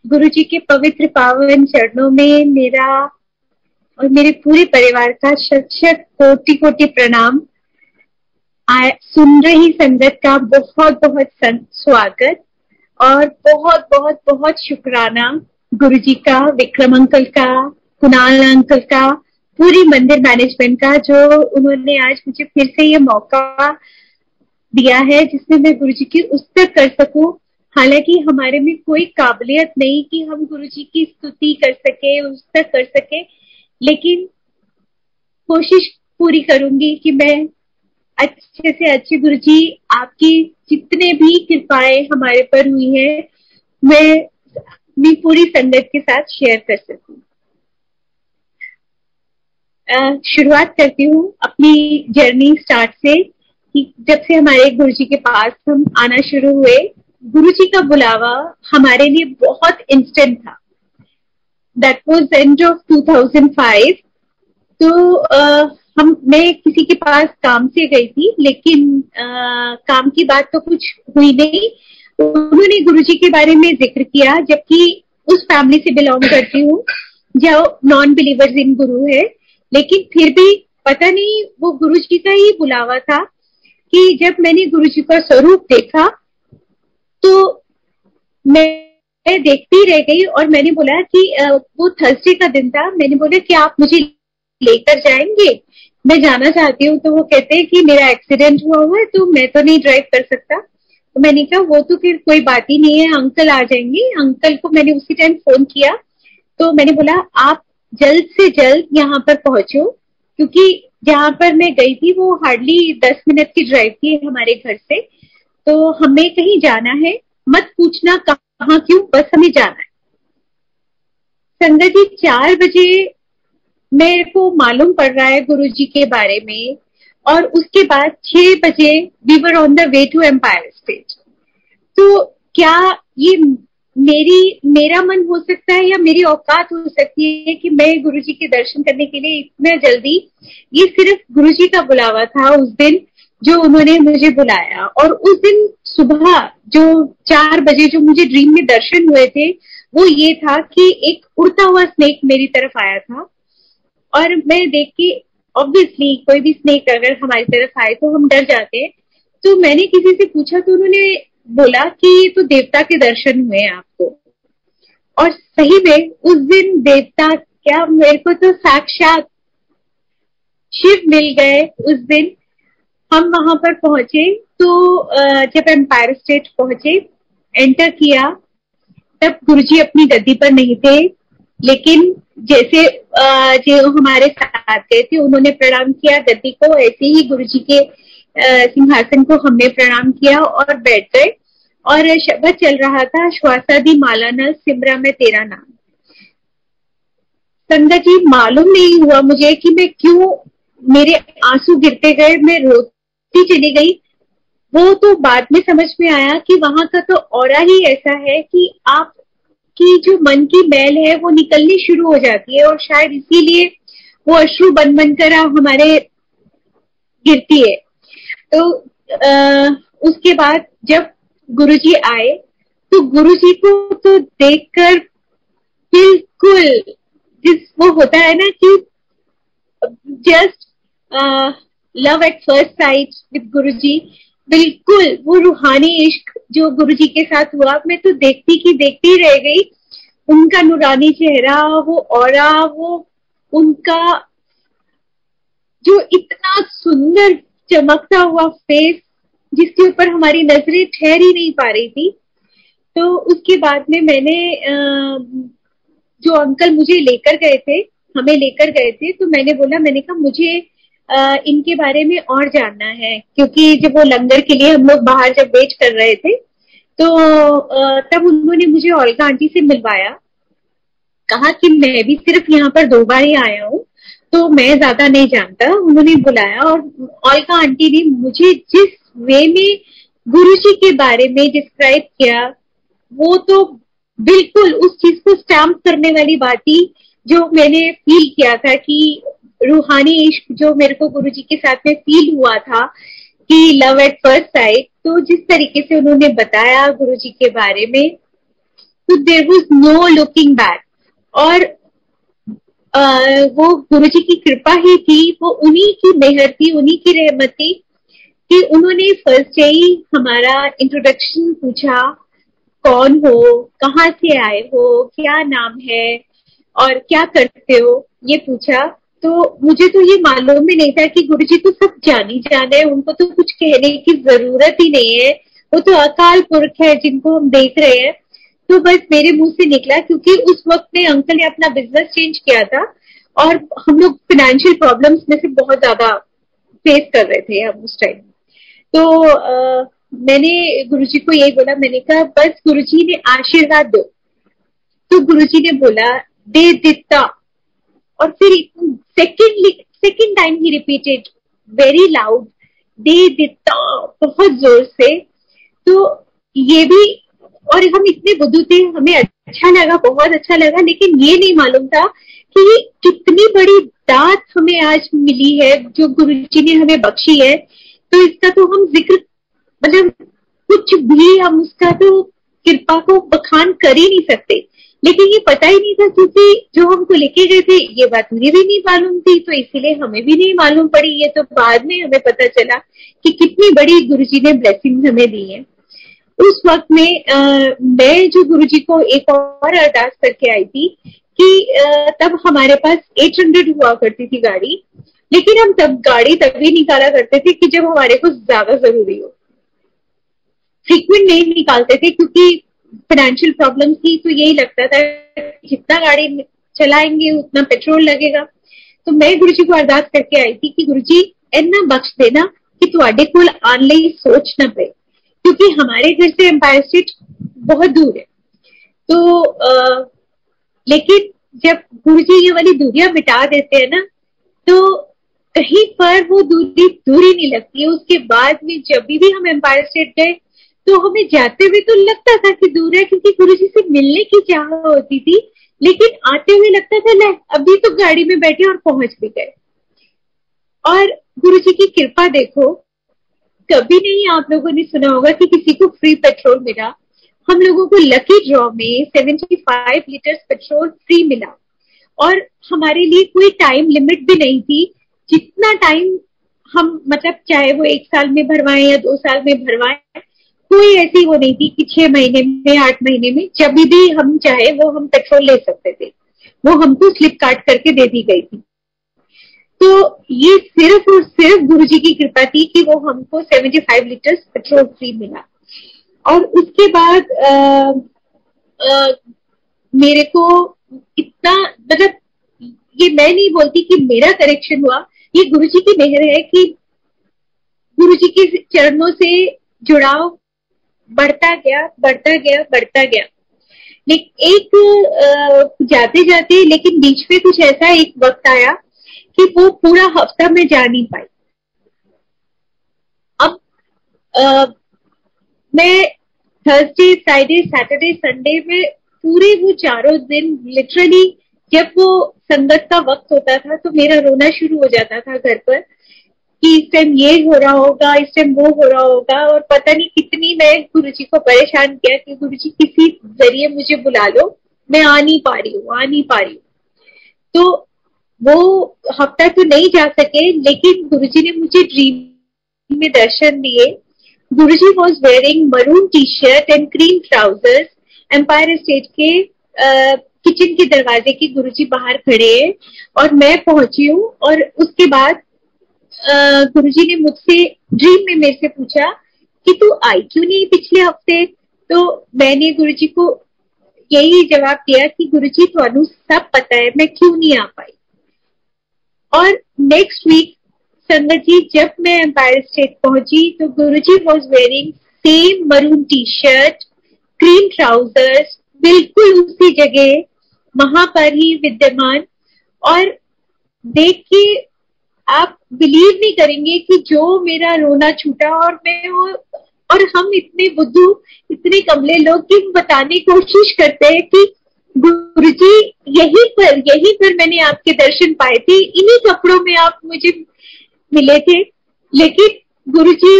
गुरु जी के पवित्र पावन चरणों में मेरा और मेरे पूरे परिवार का शत शत कोटि कोटि प्रणाम। सुन रही संगत का बहुत बहुत स्वागत और बहुत बहुत बहुत शुक्राना गुरु जी का, विक्रम अंकल का, कुणाल अंकल का, पूरी मंदिर मैनेजमेंट का, जो उन्होंने आज मुझे फिर से ये मौका दिया है जिसमें मैं गुरु जी की उस्तत कर सकूं। हालांकि हमारे में कोई काबिलियत नहीं कि हम गुरु जी की स्तुति कर सके, उस्तत कर सके, लेकिन कोशिश पूरी करूंगी कि मैं अच्छे से अच्छे गुरु जी आपकी जितने भी कृपाएं हमारे पर हुई है मैं अपनी पूरी संगत के साथ शेयर कर सकूं। शुरुआत करती हूँ अपनी जर्नी स्टार्ट से कि जब से हमारे गुरु जी के पास हम आना शुरू हुए, गुरु जी का बुलावा हमारे लिए बहुत इंस्टेंट था। That was end of 2005। तो मैं किसी के पास काम से गई थी, लेकिन काम की बात तो कुछ हुई नहीं। उन्होंने गुरु जी के बारे में जिक्र किया, जबकि उस फैमिली से बिलोंग करती हूँ जो नॉन बिलीवर्स इन गुरु है, लेकिन फिर भी पता नहीं वो गुरु जी का ही बुलावा था कि जब मैंने गुरु जी का स्वरूप देखा तो मैं देखती रह गई। और मैंने बोला कि वो थर्सडे का दिन था, मैंने बोला कि आप मुझे लेकर जाएंगे, मैं जाना चाहती हूँ। तो वो कहते हैं कि मेरा एक्सीडेंट हुआ है तो मैं तो नहीं ड्राइव कर सकता। तो मैंने कहा वो तो फिर कोई बात ही नहीं है, अंकल आ जाएंगे। अंकल को मैंने उसी टाइम फोन किया, तो मैंने बोला आप जल्द से जल्द यहाँ पर पहुंचो, क्योंकि जहां पर मैं गई थी वो हार्डली 10 मिनट की ड्राइव थी हमारे घर से। तो हमें कहीं जाना है, मत पूछना कहाँ क्यों, बस हमें जाना है। संगत जी 4 बजे मेरे को मालूम पड़ रहा है गुरु जी के बारे में, और उसके बाद 6 बजे we were on the way to Empire State. तो क्या ये मेरा मन हो सकता है या मेरी औकात हो सकती है कि मैं गुरु जी के दर्शन करने के लिए इतना जल्दी? ये सिर्फ गुरु जी का बुलावा था उस दिन जो उन्होंने मुझे बुलाया। और उस दिन सुबह जो 4 बजे जो मुझे ड्रीम में दर्शन हुए थे वो ये था कि एक उड़ता हुआ स्नेक मेरी तरफ आया था, और मैं देख के, ऑब्वियसली कोई भी स्नेक अगर हमारी तरफ आए तो हम डर जाते हैं। तो मैंने किसी से पूछा तो उन्होंने बोला कि ये तो देवता के दर्शन हुए आपको। और सही में उस दिन देवता क्या, मेरे को तो साक्षात शिव मिल गए उस दिन। हम वहां पर पहुंचे तो जब एम्पायर स्टेट पहुंचे, एंटर किया, तब गुरुजी अपनी गद्दी पर नहीं थे, लेकिन जैसे जो हमारे साथ गए थे उन्होंने प्रणाम किया गद्दी को, ऐसे ही गुरुजी के सिंहासन को हमने प्रणाम किया और बैठ गए। और शब्द चल रहा था, श्वासादि माला न सिमरा में तेरा नाम। संगत जी मालूम नहीं हुआ मुझे कि मैं क्यों, मेरे आंसू गिरते गए, मैं रोती चली गई। वो तो बाद में समझ में आया कि वहां का तो ऑरा ही ऐसा है कि आपकी जो मन की मैल है वो निकलनी शुरू हो जाती है, और शायद इसीलिए वो अश्रु बन बनकर हमारे गिरती है। तो उसके बाद जब गुरुजी आए तो गुरुजी को तो देखकर बिल्कुल, जिस वो होता है ना कि just love at first sight with Guruji, बिल्कुल वो रूहानी इश्क जो गुरुजी के साथ हुआ, मैं तो देखती की देखती रह गई। उनका नूरानी चेहरा, वो ऑरा, वो उनका जो इतना सुंदर चमकता हुआ फेस जिसके ऊपर हमारी नजरें ठहर ही नहीं पा रही थी। तो उसके बाद में मैंने जो अंकल मुझे लेकर गए थे, हमें लेकर गए थे, तो मैंने बोला, मैंने कहा मुझे इनके बारे में और जानना है, क्योंकि जब वो लंगर के लिए हम लोग बाहर जब वेट कर रहे थे तो तब उन्होंने मुझे ओल्गा आंटी से मिलवाया। कहा कि मैं भी सिर्फ यहाँ पर 2 बार ही आया हूँ तो मैं ज्यादा नहीं जानता। उन्होंने बुलाया और ओल्गा आंटी ने मुझे जिस वे में गुरुजी के बारे में डिस्क्राइब किया, वो तो बिल्कुल उस चीज को स्टैम्प करने वाली बात थी जो मैंने फील किया था कि रूहानी इश्क जो मेरे को गुरुजी के साथ में फील हुआ था कि लव एट फर्स्ट साइट। तो जिस तरीके से उन्होंने बताया गुरुजी के बारे में, तो there was no looking back. और वो गुरुजी की कृपा ही थी, वो उन्हीं की मेहर थी, उन्हीं की रहमत थी कि उन्होंने फर्स्ट डे ही हमारा इंट्रोडक्शन पूछा, कौन हो, कहाँ से आए हो, क्या नाम है और क्या करते हो, ये पूछा। तो मुझे तो ये मालूम ही नहीं था कि गुरुजी तो सब जानी जाने हैं, उनको तो कुछ कहने की जरूरत ही नहीं है, वो तो अकाल पुरख है जिनको हम देख रहे हैं। तो बस मेरे मुंह से निकला, क्योंकि उस वक्त में अंकल ने अपना बिजनेस चेंज किया था और हम लोग फाइनेंशियल प्रॉब्लम्स में से बहुत ज्यादा फेस कर रहे थे हम उस टाइम। तो मैंने गुरुजी को यही बोला, मैंने कहा बस गुरुजी ने आशीर्वाद दो। तो गुरुजी ने बोला दे दिता, और फिर सेकेंड टाइम ही रिपीटेड वेरी लाउड, दे दिता, बहुत जोर से। तो ये भी, और हम इतने बुद्धू थे, हमें अच्छा लगा, बहुत अच्छा लगा, लेकिन ये नहीं मालूम था कि कितनी बड़ी दात हमें आज मिली है जो गुरुजी ने हमें बख्शी है। तो इसका तो हम जिक्र, मतलब कुछ भी हम उसका तो कृपा को बखान कर ही नहीं सकते। लेकिन ये पता ही नहीं था, क्योंकि जो हमको लेके गए थे ये बात मुझे भी नहीं मालूम थी, तो इसीलिए हमें भी नहीं मालूम पड़ी। ये तो बाद में हमें पता चला कि कितनी बड़ी गुरुजी ने ब्लेसिंग हमें दी है। उस वक्त में मैं जो गुरुजी को एक और अरदास करके आई थी कि तब हमारे पास 800 हुआ करती थी गाड़ी, लेकिन हम तब गाड़ी तभी निकाला करते थे कि जब हमारे को ज्यादा जरूरी हो, फ्रीक्वेंट नहीं निकालते थे, क्योंकि फाइनेंशियल प्रॉब्लम थी। तो यही लगता था जितना गाड़ी चलाएंगे उतना पेट्रोल लगेगा। तो मैं गुरुजी को अरदास करके आई थी कि गुरुजी इन्ना बख्श देना कि तुहाडे कोल आने लई सोच ना पे, क्योंकि हमारे घर से एम्पायर स्टेट बहुत दूर है। तो लेकिन जब गुरुजी ये वाली दूरियां मिटा देते हैं ना, तो कहीं पर वो दूरी नहीं लगती है। उसके बाद में जब भी हम एम्पायर स्टेट गए तो हमें जाते हुए तो लगता था कि दूर है, क्योंकि गुरुजी से मिलने की चाह होती थी, लेकिन आते हुए लगता था ले अभी तो गाड़ी में बैठे और पहुंच भी गए। और गुरुजी की कृपा देखो, कभी नहीं आप लोगों ने सुना होगा कि किसी को फ्री पेट्रोल मिला। हम लोगों को लकी ड्रॉ में 75 लीटर पेट्रोल फ्री मिला, और हमारे लिए कोई टाइम लिमिट भी नहीं थी। जितना टाइम हम, मतलब चाहे वो 1 साल में भरवाएं या 2 साल में भरवाएं, कोई ऐसी वो नहीं थी कि 6 महीने में, 8 महीने में, जब भी हम चाहे वो हम पेट्रोल ले सकते थे। वो हमको स्लिप काट करके दे दी गई थी। तो ये सिर्फ और सिर्फ गुरुजी की कृपा थी कि वो हमको 75 लीटर पेट्रोल फ्री मिला। और उसके बाद मेरे को इतना, मतलब ये मैं नहीं बोलती कि मेरा करेक्शन हुआ, ये गुरुजी की मेहर है कि गुरुजी के चरणों से जुड़ाव बढ़ता गया, बढ़ता गया, बढ़ता गया। लेकिन एक जाते जाते, लेकिन बीच में कुछ ऐसा एक वक्त आया कि वो पूरा हफ्ता मैं जा नहीं पाई। अब मैं थर्सडे, फ्राइडे, सैटरडे, संडे में पूरे वो 4 दिन लिटरली, जब वो संगत का वक्त होता था तो मेरा रोना शुरू हो जाता था घर पर कि इस टाइम ये हो रहा होगा, इस टाइम वो हो रहा होगा। और पता नहीं कितनी मैं गुरुजी को परेशान किया कि गुरुजी किसी जरिए मुझे बुला लो, मैं आ नहीं पा रही हूँ। तो वो हफ्ता तो नहीं जा सके, लेकिन गुरुजी ने मुझे ड्रीम में दर्शन दिए। Guruji was wearing maroon T shirt and cream trousers. Empire State के किचन के दरवाजे के गुरुजी बाहर खड़े हैं और मैं पहुंची हूँ। और उसके बाद गुरुजी ने मुझसे ड्रीम में मेरे से पूछा कि तू आई क्यों नहीं पिछले हफ्ते। तो मैंने गुरुजी को यही जवाब दिया कि गुरुजी तुहानू सब पता है मैं क्यों नहीं आ पाई। और नेक्स्ट वीक संगत जी जब मैं एम्पायर स्टेट पहुंची तो Guruji was wearing same maroon T shirt, cream trousers, बिल्कुल उसी जगह वहां पर ही विद्यमान। और देख के आप बिलीव नहीं करेंगे कि जो मेरा रोना छूटा। और हम इतने बुद्धू, इतने कमले लोग कि बताने की कोशिश करते हैं कि गुरुजी यहीं पर मैंने आपके दर्शन पाए थे, इन्हीं कपड़ों में आप मुझे मिले थे। लेकिन गुरुजी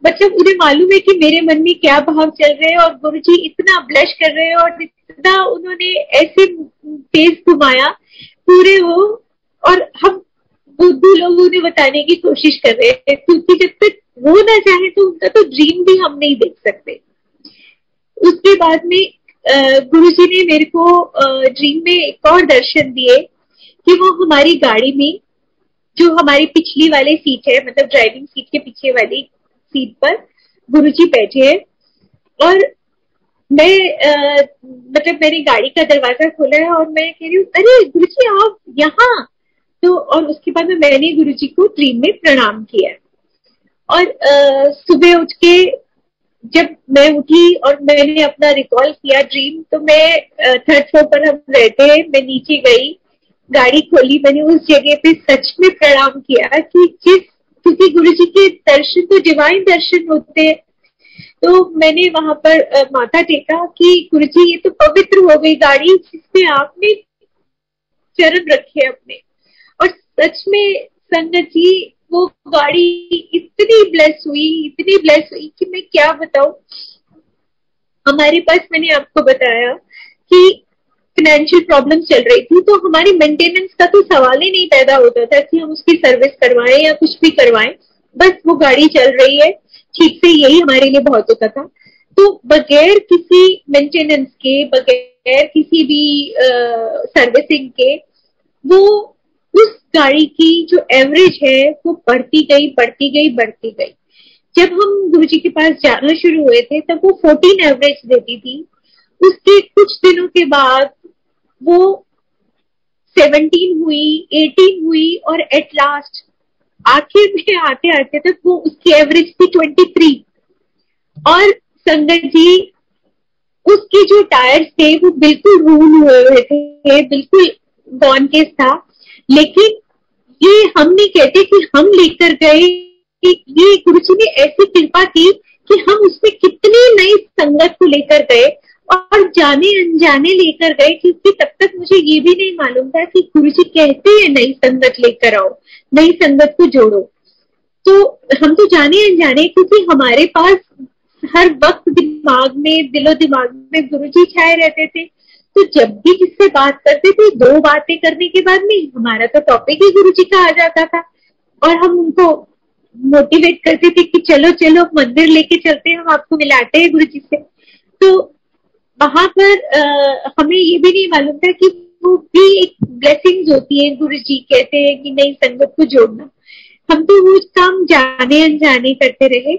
मतलब उन्हें मालूम है कि मेरे मन में क्या भाव चल रहे हैं, और गुरुजी इतना ब्लश कर रहे हैं और इतना उन्होंने ऐसे फेस घुमाया पूरे वो, और हम बुद्धू लोग उन्हें बताने की कोशिश कर रहे हैं, क्योंकि जब तक वो ना चाहे तो उनका तो ड्रीम भी हम नहीं देख सकते। उसके बाद में गुरुजी ने मेरे को ड्रीम में एक और दर्शन दिए कि वो हमारी गाड़ी में, जो हमारी पिछली वाली सीट है, मतलब ड्राइविंग सीट के पीछे वाली सीट पर गुरुजी बैठे हैं, और मैं मतलब मैंने गाड़ी का दरवाजा खोला है और मैं कह रही हूँ, अरे गुरुजी आप यहाँ। तो और उसके बाद में मैंने गुरुजी को ड्रीम में प्रणाम किया, और सुबह उठ के जब मैं उठी और मैंने अपना रिकॉल किया ड्रीम, तो मैं थर्ड फ्लोर पर हम रहते हैं, मैं नीचे गई, गाड़ी खोली, मैंने उस जगह पे सच में प्रणाम किया कि क्योंकि गुरुजी के दर्शन तो डिवाइन दर्शन होते हैं, तो मैंने वहां पर माथा टेका कि गुरुजी ये तो पवित्र हो गई गाड़ी जिसमें आपने चरण रखे अपने। और सच में संगत जी वो गाड़ी इतनी ब्लेस हुई कि मैं क्या बताऊं। हमारे पास, मैंने आपको बताया कि फाइनेंशियल प्रॉब्लम चल रही थी, तो हमारी मेंटेनेंस का तो सवाल ही नहीं पैदा होता था कि हम उसकी सर्विस करवाएं या कुछ भी करवाएं, बस वो गाड़ी चल रही है ठीक से, यही हमारे लिए बहुत होता था। तो बगैर किसी मेंटेनेंस के, बगैर किसी भी सर्विसिंग के, वो उस गाड़ी की जो एवरेज है वो बढ़ती गई। जब हम गुरुजी के पास जाना शुरू हुए थे तब वो 14 एवरेज देती थी, उसके कुछ दिनों के बाद वो 17 हुई, 18 हुई, और एट लास्ट आखिर में आते आते तक वो उसकी एवरेज थी 23। और संगत जी उसके जो टायर्स थे वो बिल्कुल रूल हुए थे, बिल्कुल गॉन केस था। लेकिन ये हम नहीं कहते कि हम लेकर गए, ये गुरुजी ने ऐसी कृपा की कि हम उसमें कितनी नई संगत को लेकर गए, और जाने अनजाने लेकर गए, क्योंकि तब तक मुझे ये भी नहीं मालूम था कि गुरुजी कहते हैं नई संगत लेकर आओ, नई संगत को जोड़ो। तो हम तो जाने अनजाने, क्योंकि हमारे पास हर वक्त दिमाग में, दिलो दिमाग में गुरुजी छाए रहते थे, तो जब भी जिससे बात करते थे, 2 बातें करने के बाद में हमारा तो टॉपिक ही गुरुजी का आ जाता था, और हम उनको मोटिवेट करते थे कि चलो चलो मंदिर लेके चलते हैं, हम आपको मिलाते हैं गुरुजी से। तो वहां पर हमें ये भी नहीं मालूम था कि वो भी एक ब्लेसिंग्स होती है, गुरुजी कहते हैं कि नई संगत को जोड़ना। हम तो वो काम जाने अनजाने करते रहे,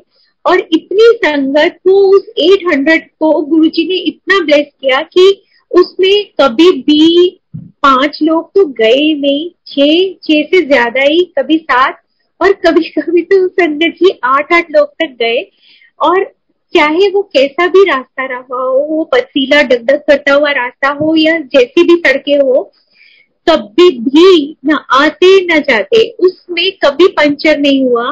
और इतनी संगत को, उस 800 को गुरुजी ने इतना ब्लेस किया कि उसमें कभी भी 5 लोग तो गए नहीं, 6 से ज्यादा ही, कभी 7, और कभी कभी तो संगत जी 8 लोग तक गए। और चाहे वो कैसा भी रास्ता रहा हो, वो पथरीला डगडग करता हुआ रास्ता हो या जैसी भी सड़कें हो, कभी भी ना आते ना जाते उसमें कभी पंचर नहीं हुआ,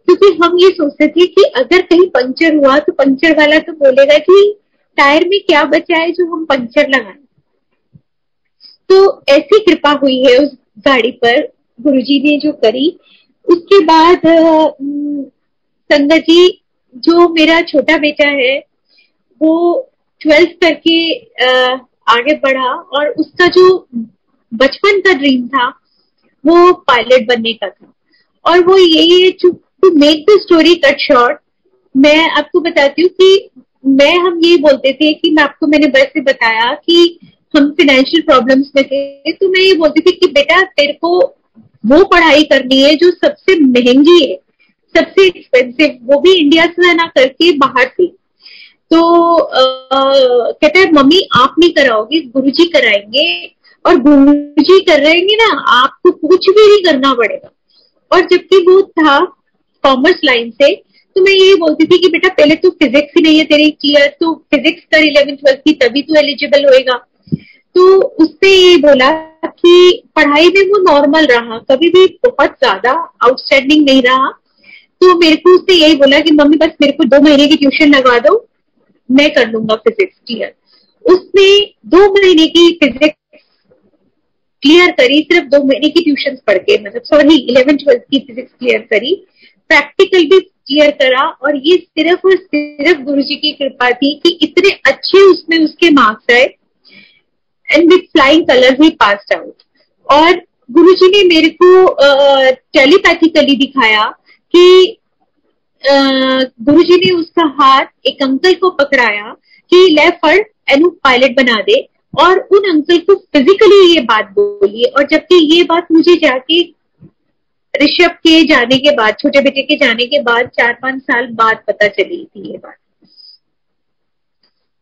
क्योंकि हम ये सोचते थे कि अगर कहीं पंचर हुआ तो पंचर वाला तो बोलेगा कि टायर में क्या बचा है जो हम पंचर लगाएं। तो ऐसी कृपा हुई है उस गाड़ी पर गुरुजी ने जो करी। उसके बाद संगत जी, जो मेरा छोटा बेटा है वो 12th करके आगे बढ़ा, और उसका जो बचपन का ड्रीम था वो पायलट बनने का था। और वो यही है, to make the story cut short, मैं आपको बताती हूँ कि हम ये बोलते थे कि मैंने वैसे बताया कि हम फाइनेंशियल प्रॉब्लम्स में थे, तो मैं ये बोलती थी कि बेटा तेरे को वो पढ़ाई करनी है जो सबसे महंगी है, सबसे एक्सपेंसिव, वो भी इंडिया से ना करके बाहर से। तो कहता है मम्मी आप नहीं कराओगे, गुरुजी कराएंगे, और गुरुजी कराएंगे ना, आपको कुछ भी नहीं करना पड़ेगा। और जबकि वो था कॉमर्स लाइन से, तो मैं ये बोलती थी कि बेटा पहले तो फिजिक्स ही नहीं है तेरे क्लियर, तो फिजिक्स कर 11th 12th की, तभी तो एलिजिबल होएगा। तो उसने ये बोला कि पढ़ाई में वो नॉर्मल रहा, कभी भी बहुत ज्यादा आउटस्टैंडिंग नहीं रहा। तो मेरे को उसने यही बोला कि मम्मी बस मेरे को 2 महीने की ट्यूशन लगवा दो, मैं कर लूंगा फिजिक्स क्लियर। उसने 2 महीने की फिजिक्स क्लियर करी, सिर्फ 2 महीने की ट्यूशन पढ़ के, मतलब सॉरी 11th 12th की फिजिक्स क्लियर करी। प्रैक्टिकल भी चीयर करा, और ये सिर्फ और सिर्फ गुरुजी की कृपा थी कि इतने अच्छे उसमें उसके मार्क्स आए, and with flying colours he passed out. और गुरुजी ने मेरे को टेलीपैथिकली दिखाया कि गुरुजी ने उसका हाथ एक अंकल को पकड़ाया कि ले फड़ एनु पायलट बना दे, और उन अंकल को फिजिकली ये बात बोली। और जबकि ये बात मुझे जाके ऋषभ के जाने के बाद, छोटे बेटे के जाने के बाद 4-5 साल बाद पता चली थी ये बात।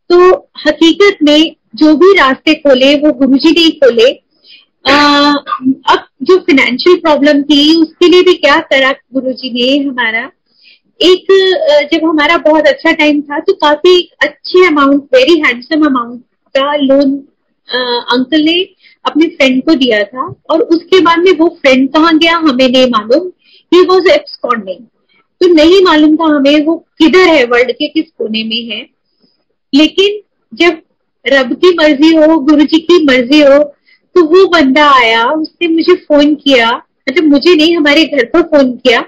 तो हकीकत में जो भी रास्ते खोले वो गुरुजी ने ही खोले। अब जो फाइनेंशियल प्रॉब्लम थी उसके लिए भी क्या करा गुरुजी ने हमारा, एक जब हमारा बहुत अच्छा टाइम था तो काफी अच्छे अमाउंट, वेरी हैंडसम अमाउंट का लोन अंकल ने अपने फ्रेंड को दिया था। और उसके बाद में वो फ्रेंड कहाँ गया हमें नहीं मालूम, ही वॉज एब्सकॉन्डिंग, तो नहीं मालूम था हमें वो किधर है, वर्ल्ड के किस कोने में है। लेकिन जब रब की मर्जी हो, गुरुजी की मर्जी हो, तो वो बंदा आया, उसने मुझे फोन किया, मतलब मुझे नहीं, हमारे घर पर फोन किया,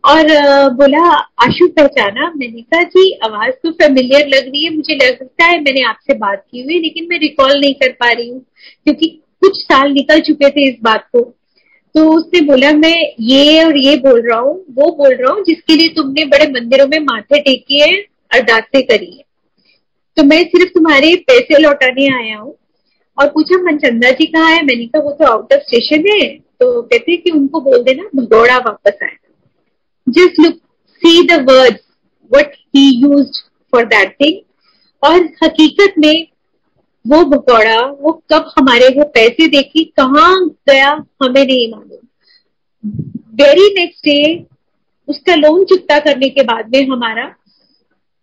और बोला आशु पहचाना? मैंने कहा जी आवाज तो फेमिलियर लग रही है, मुझे लगता है मैंने आपसे बात की हुई, लेकिन मैं रिकॉल नहीं कर पा रही हूँ क्योंकि कुछ साल निकल चुके थे इस बात को। तो उसने बोला मैं ये और ये बोल रहा हूँ, वो बोल रहा हूँ जिसके लिए तुमने बड़े मंदिरों में माथे टेके हैं, अरदासें करी है, तो मैं सिर्फ तुम्हारे पैसे लौटाने आया हूँ। और पूछा मनचंदा जी कहाँ है? मैंने कहा वो तो आउट ऑफ स्टेशन है। तो कहते कि उनको बोल देना भगौड़ा वापस आए। Just look, see the words, what he used for that thing. और हकीकत में वो भगौड़ा, वो कब हमारे वो पैसे देखी कहाँ गया हमें नहीं मालूम। वेरी नेक्स्ट डे उसका लोन चुकता करने के बाद में हमारा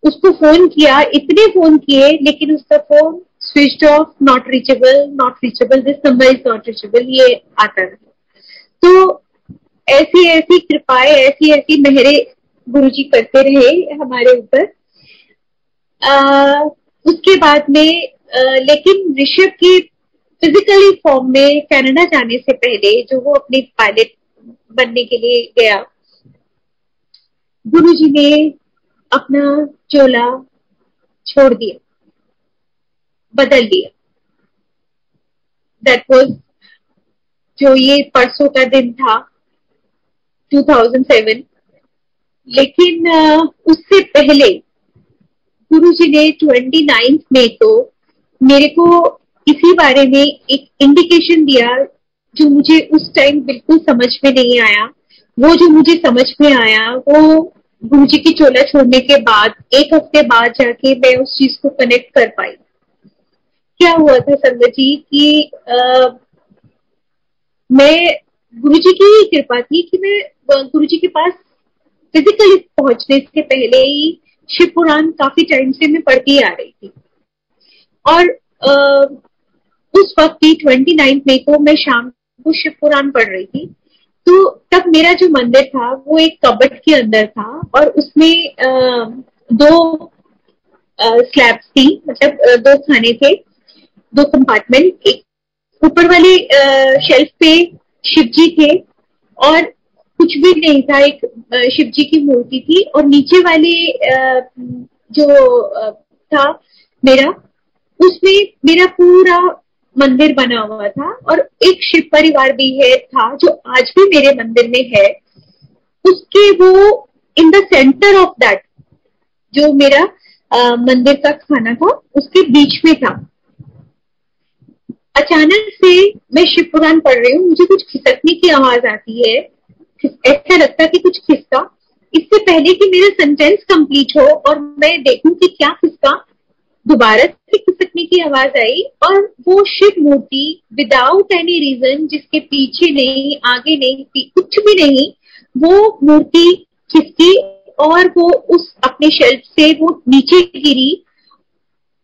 उसको फोन किया, इतने फोन किए, लेकिन उसका phone switch off, not reachable, this number is not reachable, ये आता रहा। तो ऐसी ऐसी कृपाएं, ऐसी ऐसी मेहरे गुरुजी करते रहे हमारे ऊपर। उसके बाद में लेकिन ऋषभ की फिजिकली फॉर्म में कनाडा जाने से पहले, जो वो अपने पायलट बनने के लिए गया, गुरुजी ने अपना चोला छोड़ दिया, बदल दिया। दैट वाज, जो ये परसों का दिन था 2007। लेकिन उससे पहले गुरुजी ने 29 मई को मेरे को इसी बारे में एक इंडिकेशन दिया जो मुझे उस टाइम बिल्कुल समझ में नहीं आया। वो जो मुझे समझ में आया वो गुरुजी की चोला छोड़ने के बाद 1 हफ्ते बाद जाके मैं उस चीज को कनेक्ट कर पाई। क्या हुआ था संगत जी कि मैं, गुरुजी की ही कृपा थी कि मैं गुरुजी के पास फिजिकली पहुंचने से पहले ही शिव पुराण काफी टाइम से मैं पढ़ती आ रही थी। और उस वक्त की 29 मई को मैं शाम को शिव पुराण पढ़ रही थी। तो तब मेरा जो मंदिर था वो एक कबर्ड के अंदर था और उसमें 2 स्लैब्स थी, मतलब 2 खाने थे, 2 कंपार्टमेंट। एक ऊपर वाले शेल्फ पे शिवजी थे और कुछ भी नहीं था, एक शिवजी की मूर्ति थी। और नीचे वाले जो था मेरा, उसमें मेरा पूरा मंदिर बना हुआ था और एक शिव परिवार भी था जो आज भी मेरे मंदिर में है। उसके वो in the centre of that जो मेरा मंदिर का खाना था उसके बीच में था। अचानक से मैं शिव पुराण पढ़ रही हूँ, मुझे कुछ खिसकने की आवाज आती है, ऐसा लगता कि कुछ खिसका। इससे पहले कि मेरा सेंटेंस कंप्लीट हो और मैं देखूं कि क्या खिसका, दोबारा से खिसकने की आवाज आई और वो शिव मूर्ति विदाउट एनी रीजन, जिसके पीछे नहीं आगे नहीं कुछ भी नहीं, वो मूर्ति खिसकी और वो उस अपने शेल्फ से वो नीचे गिरी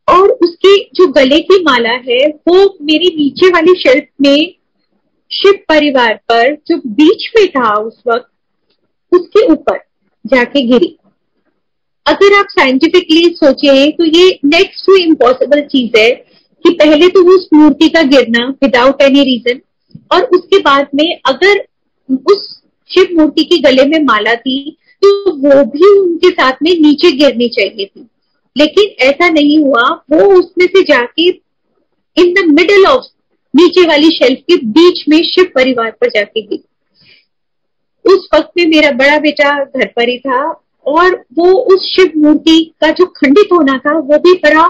और उसके जो गले की माला है वो मेरी नीचे वाली शेल्फ में शिव परिवार पर जो बीच में था उस वक्त, उसके ऊपर जाके गिरी। अगर आप साइंटिफिकली सोचे तो ये नेक्स्ट टू इम्पॉसिबल चीज है कि पहले तो उस मूर्ति का गिरना विदाउट एनी रीजन, और उसके बाद में अगर उस शिव मूर्ति के गले में माला थी तो वो भी उनके साथ में नीचे गिरनी चाहिए थी, लेकिन ऐसा नहीं हुआ। वो उसमें से जाके इन द मिडल ऑफ नीचे वाली शेल्फ के बीच में शिव परिवार पर जाके गिरी। उस वक्त में मेरा बड़ा बेटा घर पर ही था, और वो उस शिव मूर्ति का जो खंडित होना था वो भी बड़ा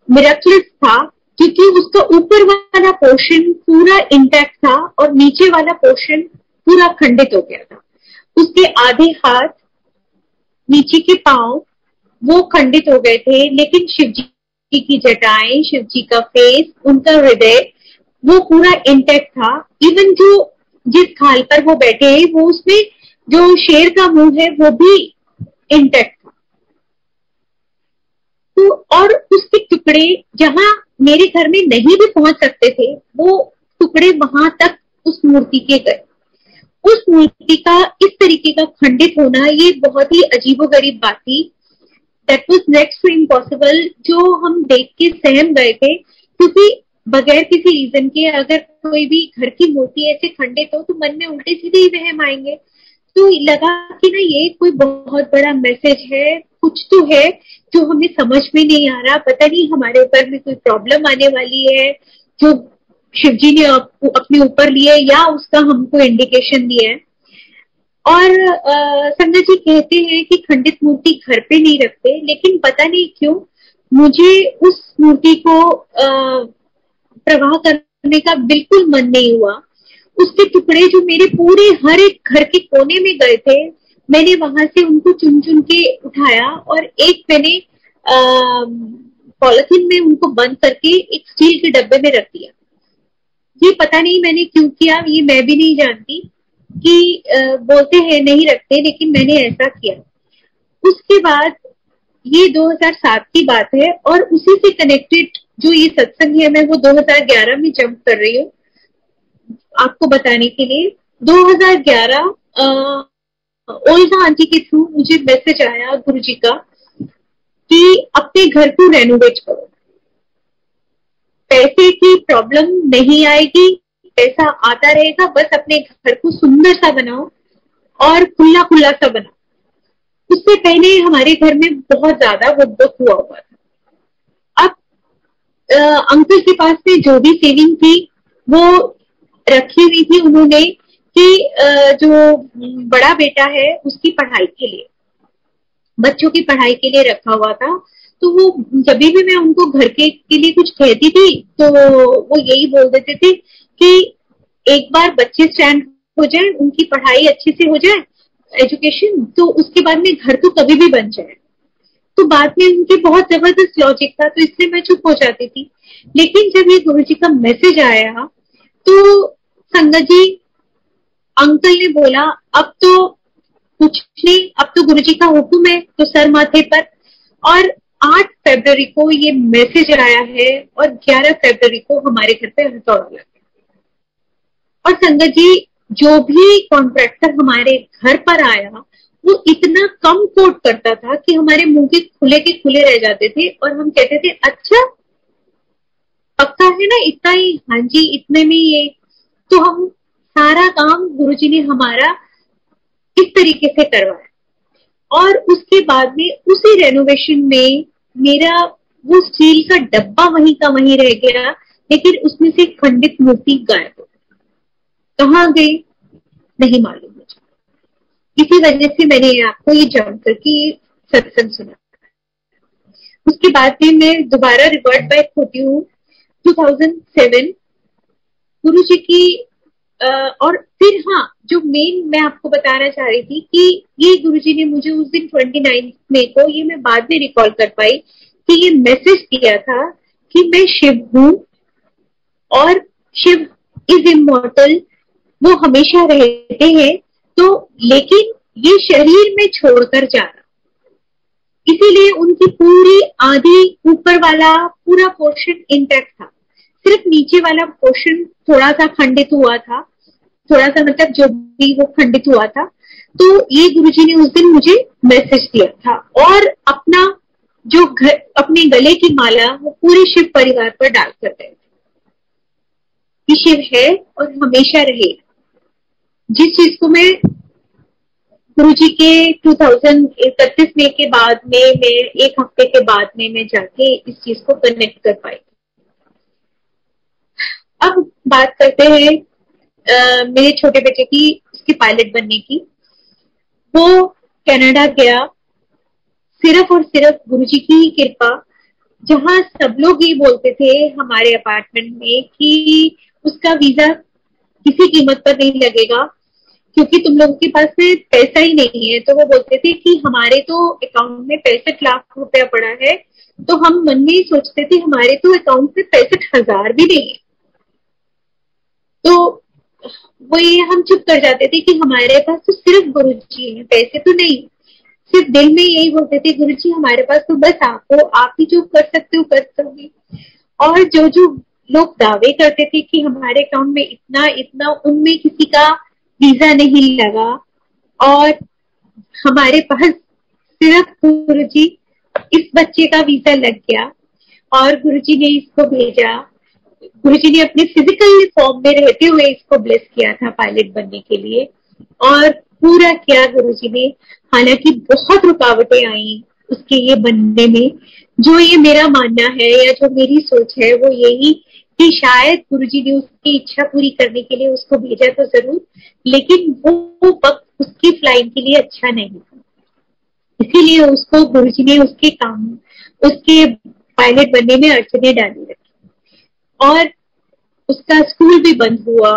मिरेकलस था, क्योंकि उसका ऊपर वाला पोर्शन पूरा इंटैक्ट था और नीचे वाला पोर्शन पूरा खंडित हो गया था। उसके आधे हाथ, नीचे के पांव वो खंडित हो गए थे, लेकिन शिव जी की जटाएं, शिव जी का फेस, उनका हृदय वो पूरा इंटैक्ट था। इवन जो जिस खाल पर वो बैठे हैं वो उसमें जो शेर का मुंह है वो भी इंटैक्ट था। तो और उसके टुकड़े जहां मेरे घर में नहीं भी पहुंच सकते थे, वो टुकड़े वहां तक उस मूर्ति के गए। उस मूर्ति का इस तरीके का खंडित होना ये बहुत ही अजीबोगरीब बात थी। That was next to impossible, जो हम देख के सहम गए थे, क्योंकि बगैर किसी रीजन के अगर कोई भी घर की मूर्ति ऐसे खंडित हो तो मन में उल्टे सीधे ही वहम आएंगे। तो लगा कि ना ये कोई बहुत बड़ा मैसेज है, कुछ तो है जो हमें समझ में नहीं आ रहा, पता नहीं हमारे ऊपर में कोई प्रॉब्लम आने वाली है जो शिवजी ने अपने ऊपर लिए या उसका हमको इंडिकेशन दिया है। और संगत जी कहते हैं कि खंडित मूर्ति घर पे नहीं रखते, लेकिन पता नहीं क्यों मुझे उस मूर्ति को प्रवाह करने का बिल्कुल मन नहीं हुआ। उसके टुकड़े जो मेरे पूरे हर एक घर के कोने में गए थे, मैंने वहां से उनको चुन चुन के उठाया और एक मैंने पॉलिथीन में उनको बंद करके एक स्टील के डब्बे में रख दिया। ये पता नहीं मैंने क्यों किया, ये मैं भी नहीं जानती कि बोलते हैं नहीं रखते, लेकिन मैंने ऐसा किया। उसके बाद ये 2007 की बात है, और उसी से कनेक्टेड जो ये सत्संग है मैं वो 2011 में जंप कर रही हूँ आपको बताने के लिए। 2011 ओल्गा आंटी के थ्रू मुझे मैसेज आया गुरुजी का कि अपने घर को रेनोवेट करो, पैसे की प्रॉब्लम नहीं आएगी, पैसा आता रहेगा, बस अपने घर को सुंदर सा बनाओ और खुला खुला सा बनाओ। उससे पहले हमारे घर में बहुत ज्यादा बुक हुआ था। अब अंकल के पास में जो भी सेविंग थी वो रखी हुई थी उन्होंने कि जो बड़ा बेटा है उसकी पढ़ाई के लिए, बच्चों की पढ़ाई के लिए रखा हुआ था। तो वो जब भी मैं उनको घर के लिए कुछ कहती थी तो वो यही बोल देते थे कि एक बार बच्चे स्टैंड हो जाए, उनकी पढ़ाई अच्छे से हो जाए, एजुकेशन, तो उसके बाद में घर तो कभी भी बन जाए। तो बाद में उनके बहुत जबरदस्त लॉजिक था, तो इसलिए मैं चुप हो जाती थी। लेकिन जब ये गुरुजी का मैसेज आया तो संगत जी, अंकल ने बोला अब तो कुछ नहीं, अब तो गुरुजी का हुक्म है तो सर माथे पर। और 8 फरवरी को ये मैसेज आया है और 11 फरवरी को हमारे घर पे हथौड़ा लगा। और संगत जी, जो भी कॉन्ट्रैक्टर हमारे घर पर आया वो इतना कम कोट करता था कि हमारे मुंह के खुले रह जाते थे, और हम कहते थे अच्छा पक्का है ना, इतना ही, हाँ जी इतने में ये। तो हम सारा काम गुरुजी ने हमारा इस तरीके से करवाया। और उसके बाद में उसी रेनोवेशन में मेरा वो स्टील का डब्बा वहीं का वहीं रह गया, लेकिन उसमें से खंडित मूर्ति गायब हो गई। कहाँ गई नहीं मालूम मुझे। इसी वजह से मैंने आपको ये जान करके सत्संग सुना। उसके बाद में मैं दोबारा रिवर्ट बैक होती हूँ 2007 गुरु जी की। और फिर हाँ, जो मेन मैं आपको बताना चाह रही थी कि ये गुरुजी ने मुझे उस दिन 29 मई को, ये मैं बाद में रिकॉल कर पाई, कि ये मैसेज दिया था कि मैं शिव हूं और शिव इज इमॉर्टल, वो हमेशा रहते हैं, तो लेकिन ये शरीर में छोड़कर जा रहा। इसीलिए उनकी पूरी आधी ऊपर वाला पूरा पोर्शन इंटैक्ट था, सिर्फ नीचे वाला पोर्शन थोड़ा सा खंडित हुआ था, थोड़ा सा मतलब जो भी वो खंडित हुआ था। तो ये गुरुजी ने उस दिन मुझे मैसेज दिया था, और अपना जो अपने गले की माला वो पूरे शिव परिवार पर डाल कर गए थे कि शिव है और हमेशा रहेगा। जिस चीज को मैं गुरुजी के 2031 में के बाद में मैं एक हफ्ते के बाद में मैं जाके इस चीज को कनेक्ट कर पाई। अब बात करते हैं मेरे छोटे बेटे की, उसकी पायलट बनने की। वो कनाडा गया सिर्फ और सिर्फ गुरुजी की ही कृपा, जहां सब लोग ये बोलते थे हमारे अपार्टमेंट में कि उसका वीजा किसी कीमत पर नहीं लगेगा क्योंकि तुम लोगों के पास में पैसा ही नहीं है। तो वो बोलते थे कि हमारे तो अकाउंट में 65 लाख रुपया पड़ा है। तो हम मन में ही सोचते थे हमारे तो अकाउंट में 65,000 भी नहीं है। तो वो ये हम चुप कर जाते थे कि हमारे पास तो सिर्फ गुरुजी है, पैसे तो नहीं। सिर्फ दिल में यही बोलते थे गुरुजी हमारे पास तो बस आप ही जो कर सकते हो कर सकते। और जो जो लोग दावे करते थे कि हमारे अकाउंट में इतना इतना, उनमें किसी का वीजा नहीं लगा और हमारे पास सिर्फ गुरुजी, इस बच्चे का वीजा लग गया और गुरुजी ने इसको भेजा। गुरुजी ने अपने फिजिकल फॉर्म में रहते हुए इसको ब्लेस किया था पायलट बनने के लिए और पूरा किया गुरुजी ने। हालांकि बहुत रुकावटें आई उसके ये बनने में। जो ये मेरा मानना है या जो मेरी सोच है वो यही कि शायद गुरुजी ने उसकी इच्छा पूरी करने के लिए उसको भेजा तो जरूर, लेकिन वो वक्त उसकी फ्लाइंग के लिए अच्छा नहीं था। इसीलिए उसको गुरुजी ने उसके काम, उसके पायलट बनने में अड़चने डाली रखी और उसका स्कूल भी बंद हुआ।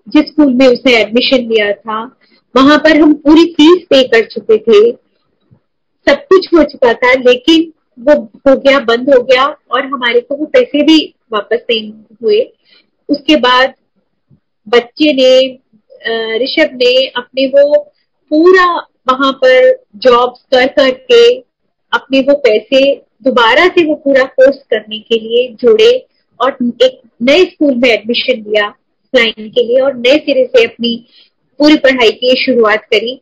जिस स्कूल में उसने एडमिशन लिया था वहां पर हम पूरी फीस पे कर चुके थे, सब कुछ हो चुका था, लेकिन वो हो गया, बंद हो गया और हमारे को वो पैसे भी वापस नहीं हुए। उसके बाद बच्चे ने, ऋषभ ने अपने वो पूरा वहां पर जॉब कर करके अपने वो पैसे दोबारा से वो पूरा कोर्स करने के लिए जोड़े और एक नए स्कूल में एडमिशन लिया फ्लाइंग के लिए और नए सिरे से अपनी पूरी पढ़ाई की शुरुआत करी।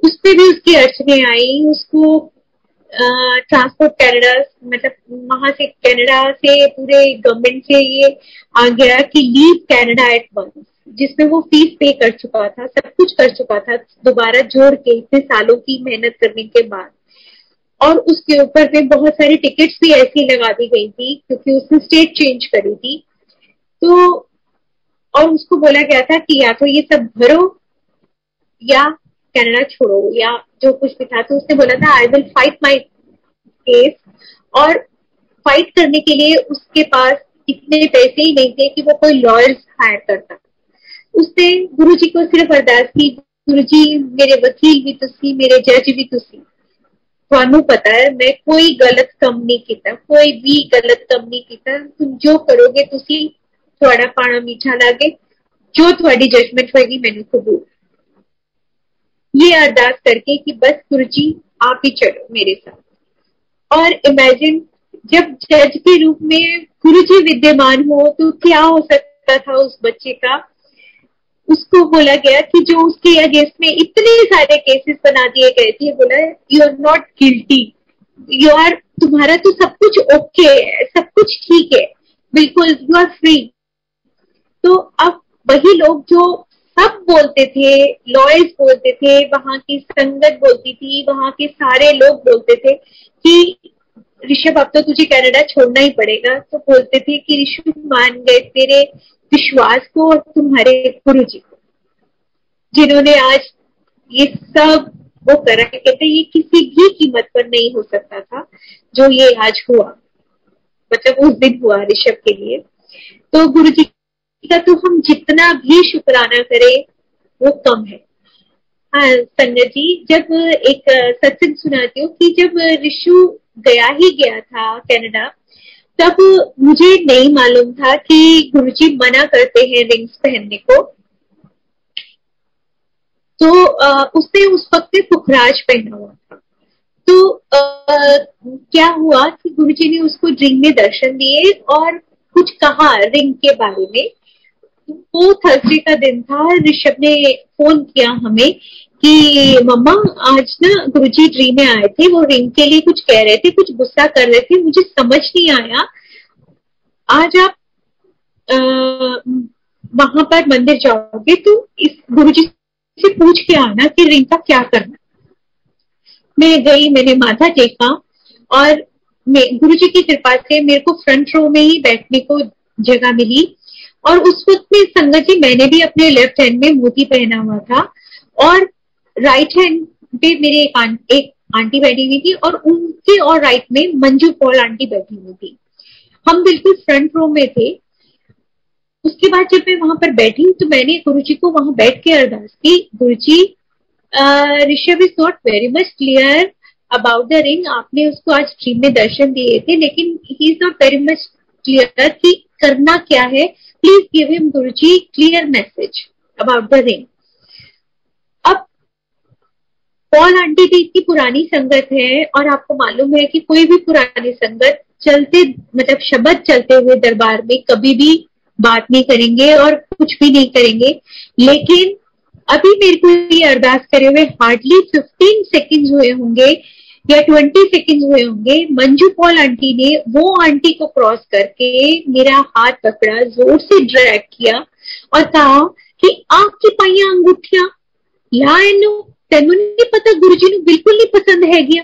उस पे भी उसकी अड़चने आई। उसको ट्रांसपोर्ट कनाडा, मतलब वहां से कनाडा से पूरे गवर्नमेंट से ये आ गया कि लीव कनाडा एट वंस, जिसमें वो फीस पे कर चुका था, सब कुछ कर चुका था दोबारा जोड़ के इतने सालों की मेहनत करने के बाद। और उसके ऊपर में बहुत सारी टिकट्स भी ऐसी लगा दी गई थी क्योंकि उसने स्टेट चेंज करी थी। तो और उसको बोला गया था कि या तो ये सब भरो या कनाडा छोड़ो या जो कुछ भी था। तो उसने बोला था I will fight my case, और फाइट करने के लिए उसके पास इतने पैसे ही नहीं थे कि वो कोई लॉयर्स हायर करता। उसने गुरुजी को सिर्फ अरदास की, गुरुजी मेरे वकील भी तुसी, मेरे जज भी तुसी, ਤੁਹਾਨੂੰ पता है मैं कोई गलत कम नहीं किया, कोई भी गलत कम नहीं किया, तुम जो करोगे तुसी थोड़ा पाना मीठा लागे, जो थोड़ी जजमेंट होगी मैंने कबूल। ये अरदास करके कि बस गुरुजी आप ही चलो मेरे साथ। और इमेजिन जब जज के रूप में गुरुजी विद्यमान हो तो क्या हो सकता था उस बच्चे का। उसको बोला गया कि जो उसके अगेंस्ट में इतने सारे केसेस बना दिए गए थे, बोला you are not guilty, you are, तुम्हारा तो सब कुछ ओके है, सब कुछ ठीक है, बिल्कुल यू आर फ्री। तो अब वही लोग जो सब बोलते थे, लॉयर्स बोलते थे, वहां की संगत बोलती थी, वहां के सारे लोग बोलते थे कि ऋषभ अब तो तुझे कनाडा छोड़ना ही पड़ेगा, तो बोलते थे कि ऋषभ मान गए तेरे विश्वास को और तुम्हारे गुरुजी को, जिन्होंने आज ये सब वो करा। कहते ये किसी भी कीमत पर नहीं हो सकता था जो ये आज हुआ, मतलब उस दिन हुआ ऋषभ के लिए। तो गुरुजी का तो हम जितना भी शुक्राना करें वो कम है। हाँ संगत जी, जब एक सत्संग सुनाती हूँ कि जब ऋषु गया ही गया था कनाडा, तब मुझे नहीं मालूम था कि गुरुजी मना करते हैं रिंग्स पहनने को। तो उसने उस वक्त में पुखराज पहना हुआ था। तो क्या हुआ कि गुरुजी ने उसको रिंग में दर्शन दिए और कुछ कहा रिंग के बारे में। वो थर्सडे का दिन था। ऋषभ ने फोन किया हमें कि मम्मा आज ना गुरुजी ड्रीम में आए थे, वो रिंग के लिए कुछ कह रहे थे, कुछ गुस्सा कर रहे थे, मुझे समझ नहीं आया, आज आप वहां पर मंदिर जाओगे तो इस गुरुजी से पूछ के आना कि रिंका क्या करना। मैं गई, मैंने माथा टेका और गुरुजी की कृपा से मेरे को फ्रंट रो में ही बैठने को जगह मिली। और उस वक्त में संगत जी मैंने भी अपने लेफ्ट हैंड में मोती पहना हुआ था और राइट हैंड पे मेरे एक आंटी बैठी हुई थी और उनके और राइट में मंजू पॉल आंटी बैठी हुई थी। हम बिल्कुल फ्रंट रो में थे। उसके बाद जब मैं वहां पर बैठी तो मैंने गुरुजी को वहां बैठ के अरदास की, Guruji Rishabh is not very much clear about the ring. आपने उसको आज ड्रीम में दर्शन दिए थे लेकिन he is not very much clear कि करना क्या है। Please give him Guruji clear message about the ring. अब पॉल आंटी की इतनी पुरानी संगत है और आपको मालूम है कि कोई भी पुरानी संगत चलते मतलब शब्द चलते हुए दरबार में कभी भी बात नहीं करेंगे और कुछ भी नहीं करेंगे। लेकिन अभी मेरे को ये अरदास करे हुए हार्डली 15 सेकेंड हुए होंगे या 20 सेकेंड हुए होंगे। मंजू पॉल आंटी ने वो आंटी को क्रॉस करके मेरा हाथ पकड़ा, जोर से ड्रैग किया और कहा कि आपकी पाइया अंगूठिया ला इनो तेनू नहीं पता गुरुजी ने बिल्कुल नहीं पसंद है गया।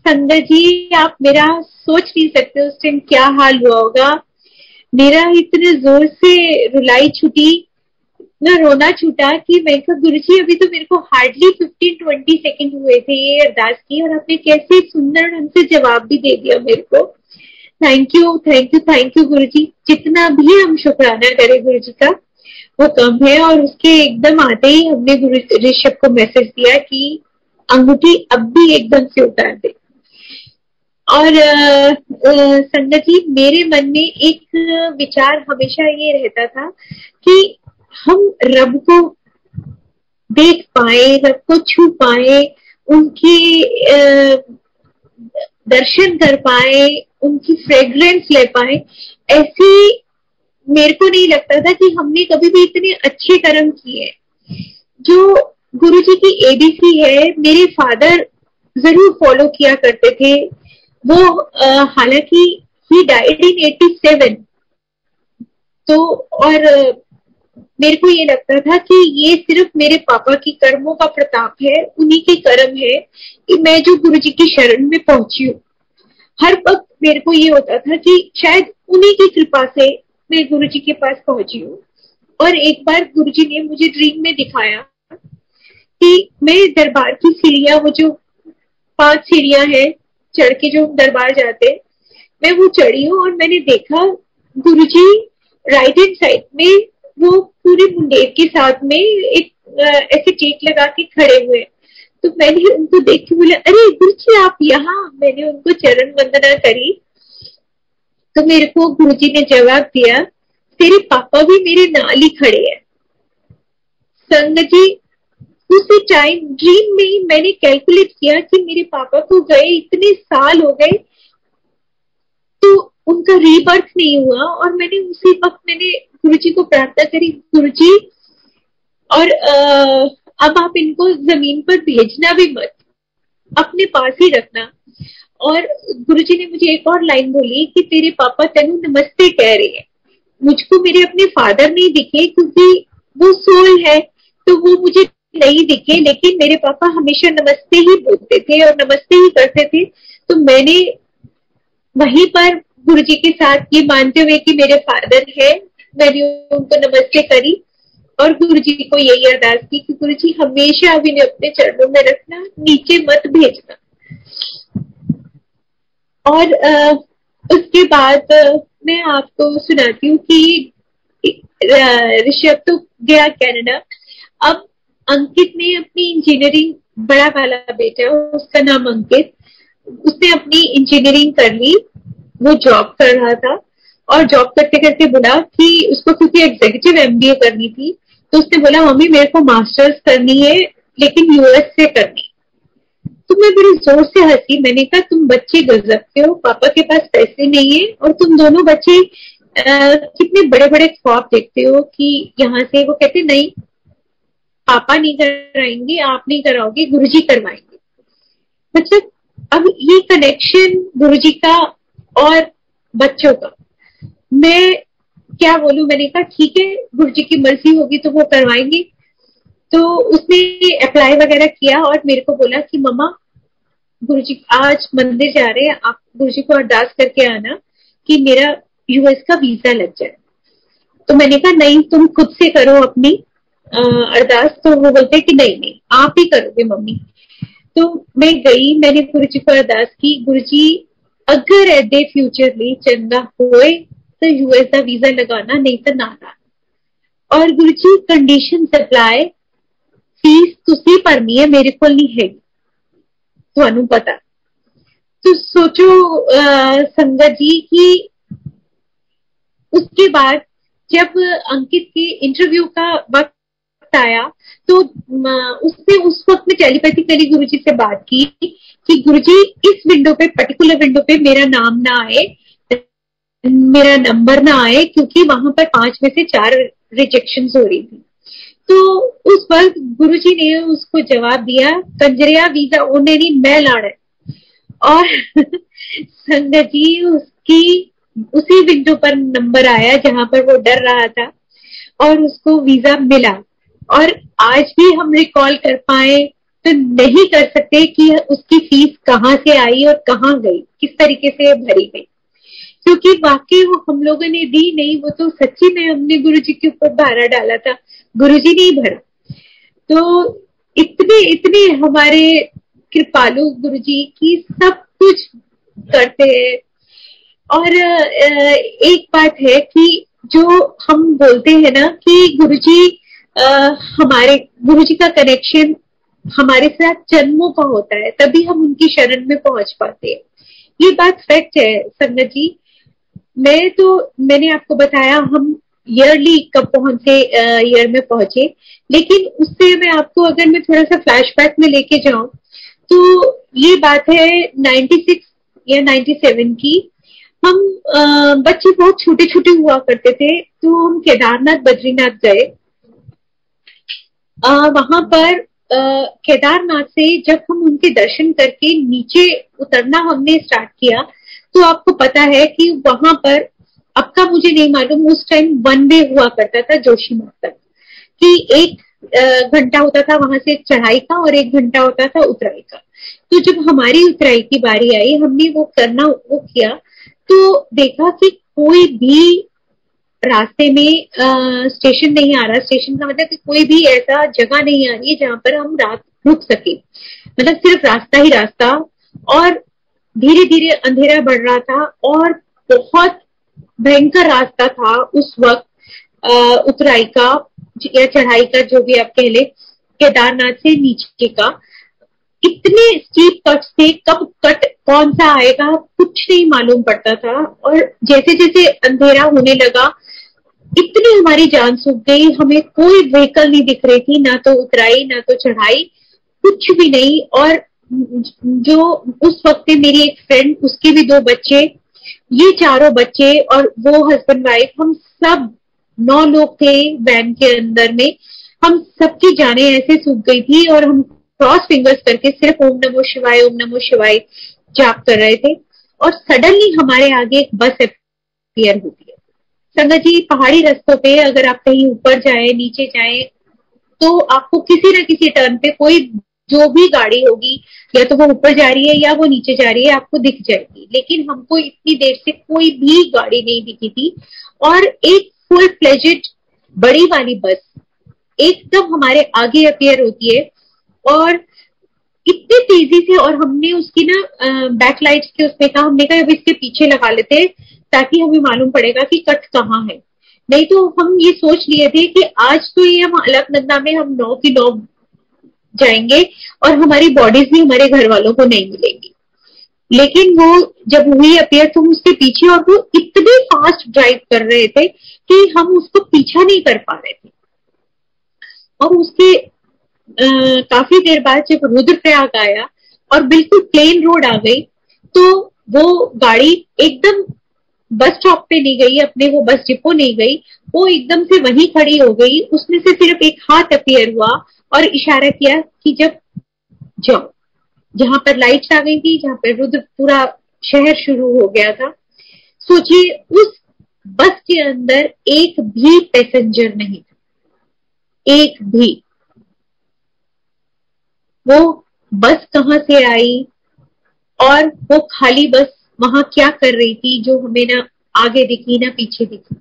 संगत जी आप मेरा सोच नहीं सकते उस टाइम क्या हाल हुआ होगा। मेरा इतने जोर से रुलाई छूटी, इतना रोना छूटा कि मैं कहा गुरुजी अभी तो मेरे को हार्डली 15-20 सेकेंड हुए थे ये अरदास की और आपने कैसे सुंदर ढंग से जवाब भी दे दिया मेरे को। Thank you thank you thank you Guruji. जितना भी हम शुक्राना करें गुरुजी का वो कम है। और उसके एकदम आते ही हमने गुरु ऋषभ को मैसेज दिया कि अंगूठी अब भी एकदम से उतार दे। और संगत जी मेरे मन में एक विचार हमेशा ये रहता था कि हम रब को देख पाए, रब को छू पाए, उनकी दर्शन कर पाए, उनकी फ्रेग्रेंस ले पाए, ऐसी मेरे को नहीं लगता था कि हमने कभी भी इतने अच्छे कर्म किए। जो गुरुजी की एबीसी है मेरे फादर जरूर फॉलो किया करते थे। वो हालांकि ही डाइड इन 87 तो और मेरे को ये लगता था कि ये सिर्फ मेरे पापा की कर्मों का प्रताप है, उन्हीं के कर्म है कि मैं जो गुरुजी की शरण में पहुंची हूँ। हर वक्त मेरे को ये होता था कि शायद उन्हीं की कृपा से मैं गुरुजी के पास पहुंची हूँ। और एक बार गुरुजी ने मुझे ड्रीम में दिखाया कि मैं दरबार की सीढ़ियां, वो जो 5 सीढ़ियां हैं चढ़ के जो दरबार जाते, मैं वो चढ़ी हूँ और मैंने देखा गुरुजी राइट हैंड साइड में वो पूरे मुंडेर के साथ में एक ऐसे टेक लगा के खड़े हुए। तो मैंने उनको देख के बोला अरे गुरुजी आप यहाँ। मैंने उनको चरण वंदना करी तो मेरे को गुरुजी ने जवाब दिया तेरे पापा भी मेरे नाल ही खड़े हैं। संगत जी उसी टाइम ड्रीम में ही मैंने कैलकुलेट किया कि मेरे पापा को गए इतने साल हो गए तो उनका रीबर्थ नहीं हुआ। और मैंने उसी वक्त मैंने गुरुजी को प्रार्थना करी गुरुजी और अब आप इनको जमीन पर भेजना भी मत, अपने पास ही रखना। और गुरुजी ने मुझे एक और लाइन बोली कि तेरे पापा तेनू नमस्ते कह रहे हैं। मुझको मेरे अपने फादर नहीं दिखे क्योंकि वो सोल है तो वो मुझे नहीं दिखे, लेकिन मेरे पापा हमेशा नमस्ते ही बोलते थे और नमस्ते ही करते थे। तो मैंने वहीं पर गुरुजी के साथ ये मानते हुए कि मेरे फादर है, मैंने उनको नमस्ते करी और गुरुजी को यही अरदास की कि गुरुजी हमेशा अभी ने अपने चरणों में रखना, नीचे मत भेजना। और उसके बाद मैं आपको सुनाती हूँ कि ऋषभ तो गया कनाडा। अब अंकित ने अपनी इंजीनियरिंग, बड़ा वाला बेटा उसका नाम अंकित, उसने अपनी इंजीनियरिंग कर ली। वो जॉब कर रहा था और जॉब करते करते बोला कि उसको क्योंकि एग्जीक्यूटिव एमबीए करनी थी तो उसने बोला मम्मी मेरे को मास्टर्स करनी है लेकिन यूएस से करनी। तो मैं बड़ी जोर से हंसी। मैंने कहा तुम बच्चे गजब के हो, पापा के पास पैसे नहीं है और तुम दोनों बच्चे कितने बड़े बड़े ख्वाब देखते हो कि यहाँ से। वो कहते नहीं पापा नहीं कराएंगे, आप नहीं कराओगे, गुरुजी करवाएंगे। मतलब अब ये कनेक्शन गुरुजी का और बच्चों का। मैं क्या बोलूं, मैंने कहा ठीक है, गुरु जी की मर्जी होगी तो वो करवाएंगे। तो उसने अप्लाई वगैरह किया और मेरे को बोला कि मम्मा, गुरुजी आज मंदिर जा रहे हैं, आप गुरुजी को अरदास करके आना कि मेरा यूएस का वीजा लग जाए। तो मैंने कहा नहीं, तुम खुद से करो अपनी अरदास। तो वो बोलते कि नहीं नहीं, आप ही करोगे मम्मी। तो मैं गई, मैंने गुरुजी को अरदास की, गुरुजी अगर एदे फ्यूचरली चंगा होए तो यूएस का वीजा लगाना, नहीं तो ना लाना। और गुरुजी कंडीशन सप्लाई, फीस तुसी भरनी है, मेरे को नहीं है, ਤੁਹਾਨੂੰ पता। तो सोचो संगत जी की उसके बाद जब अंकित के इंटरव्यू का वक्त आया तो उसने उस वक्त में टेलीपैथिकली गुरुजी से बात की कि गुरुजी इस विंडो पे, पर्टिकुलर विंडो पे मेरा नाम ना आए, मेरा नंबर ना आए, क्योंकि वहां पर 5 में से 4 रिजेक्शन हो रही थी। तो उस वक्त गुरुजी ने उसको जवाब दिया, कंजरिया वीजा उन्हें नहीं, मैं लाना है। और संगत जी उसकी उसी विंडो पर नंबर आया जहां पर वो डर रहा था और उसको वीजा मिला। और आज भी हम रिकॉल कर पाए तो नहीं कर सकते कि उसकी फीस कहाँ से आई और कहाँ गई, किस तरीके से भरी गई, क्योंकि वाकई वो हम लोगों ने दी नहीं, वो तो सच्ची में हमने गुरुजी के ऊपर भारा डाला था, गुरुजी ने ही भरा। तो इतने इतने हमारे कृपालु गुरुजी की सब कुछ करते हैं। और एक बात है कि जो हम बोलते हैं ना कि गुरुजी हमारे गुरुजी का कनेक्शन हमारे साथ जन्मों का होता है, तभी हम उनकी शरण में पहुंच पाते हैं। ये बात फैक्ट है संगत जी। मैंने आपको बताया हम ईयरली कब पहुंचे, ईयर में पहुंचे, लेकिन उससे मैं आपको अगर मैं थोड़ा सा फ्लैशबैक में लेके जाऊं तो ये बात है 96 या 97 की। हम बच्चे बहुत छोटे छोटे हुआ करते थे, तो हम केदारनाथ बद्रीनाथ गए। वहां पर केदारनाथ से जब हम उनके दर्शन करके नीचे उतरना हमने स्टार्ट किया, तो आपको पता है कि वहां पर, अब का मुझे नहीं मालूम, उस टाइम 1 वे हुआ करता था जोशीमठ तक, कि 1 घंटा होता था वहां से चढ़ाई का और 1 घंटा होता था उतराई का। तो जब हमारी उतराई की बारी आई, हमने वो किया, तो देखा कि कोई भी रास्ते में स्टेशन नहीं आ रहा। स्टेशन का मतलब कि कोई भी ऐसा जगह नहीं आ रही है जहां पर हम रात रुक सके, मतलब सिर्फ रास्ता ही रास्ता। और धीरे धीरे अंधेरा बढ़ रहा था और बहुत भयंकर रास्ता था उस वक्त उतराई का या चढ़ाई का, जो भी आप कह ले, केदारनाथ से नीचे का। इतने स्टीप कट्स थे, कब कट कौन सा आएगा कुछ नहीं मालूम पड़ता था। और जैसे जैसे अंधेरा होने लगा, इतनी हमारी जान सूख गई, हमें कोई व्हीकल नहीं दिख रही थी, ना तो उतराई ना तो चढ़ाई, कुछ भी नहीं। और जो उस वक्त मेरी एक फ्रेंड, उसके भी 2 बच्चे, ये 4 बच्चे और वो हस्बैंड वाइफ, हम सब 9 लोग थे वैन के अंदर में। हम सबकी जाने ऐसे सूख गई थी और हम क्रॉस फिंगर्स करके सिर्फ ओम नमो शिवाय जाप कर रहे थे। और सडनली हमारे आगे एक बस अपीयर होती है। संगत जी, पहाड़ी रास्तों पे अगर आप कहीं ऊपर जाए नीचे जाए तो आपको किसी न किसी टर्न पे कोई जो भी गाड़ी होगी, या तो वो ऊपर जा रही है या वो नीचे जा रही है, आपको दिख जाएगी। लेकिन हमको इतनी देर से कोई भी गाड़ी नहीं दिखी थी। और एक फुल फ्लेजेड बड़ी वाली बस एकदम हमारे आगे अपीयर होती है और इतनी तेजी से। और हमने उसकी ना बैक लाइट्स के उसमें कहा, हमने कहा अब इसके पीछे लगा लेते ताकि हमें मालूम पड़ेगा कि कट कहाँ है। नहीं तो हम ये सोच लिए थे कि आज तो ये हम अलकनंदा में हम 9 की 9 जाएंगे और हमारी बॉडीज भी हमारे घर वालों को नहीं मिलेंगी। लेकिन वो जब हुई अपीयर तो हम उसके पीछे, और वो इतने फास्ट ड्राइव कर रहे थे कि हम उसको पीछा नहीं कर पा रहे थे। और उसके काफी देर बाद जब रुद्रप्रयाग आया और बिल्कुल प्लेन रोड आ गई, तो वो गाड़ी एकदम बस स्टॉप पे नहीं गई, अपने वो बस डिपो नहीं गई, वो एकदम से वहीं खड़ी हो गई। उसमें से सिर्फ एक हाथ अपीयर हुआ और इशारा किया कि जब जाओ, जहां पर लाइट्स आ गई थी, जहां पर रुद्र पूरा शहर शुरू हो गया था। सोचिए उस बस के अंदर एक भी पैसेंजर नहीं था, एक भी। वो बस कहाँ से आई और वो खाली बस वहां क्या कर रही थी जो हमें ना आगे दिखी ना पीछे दिखी,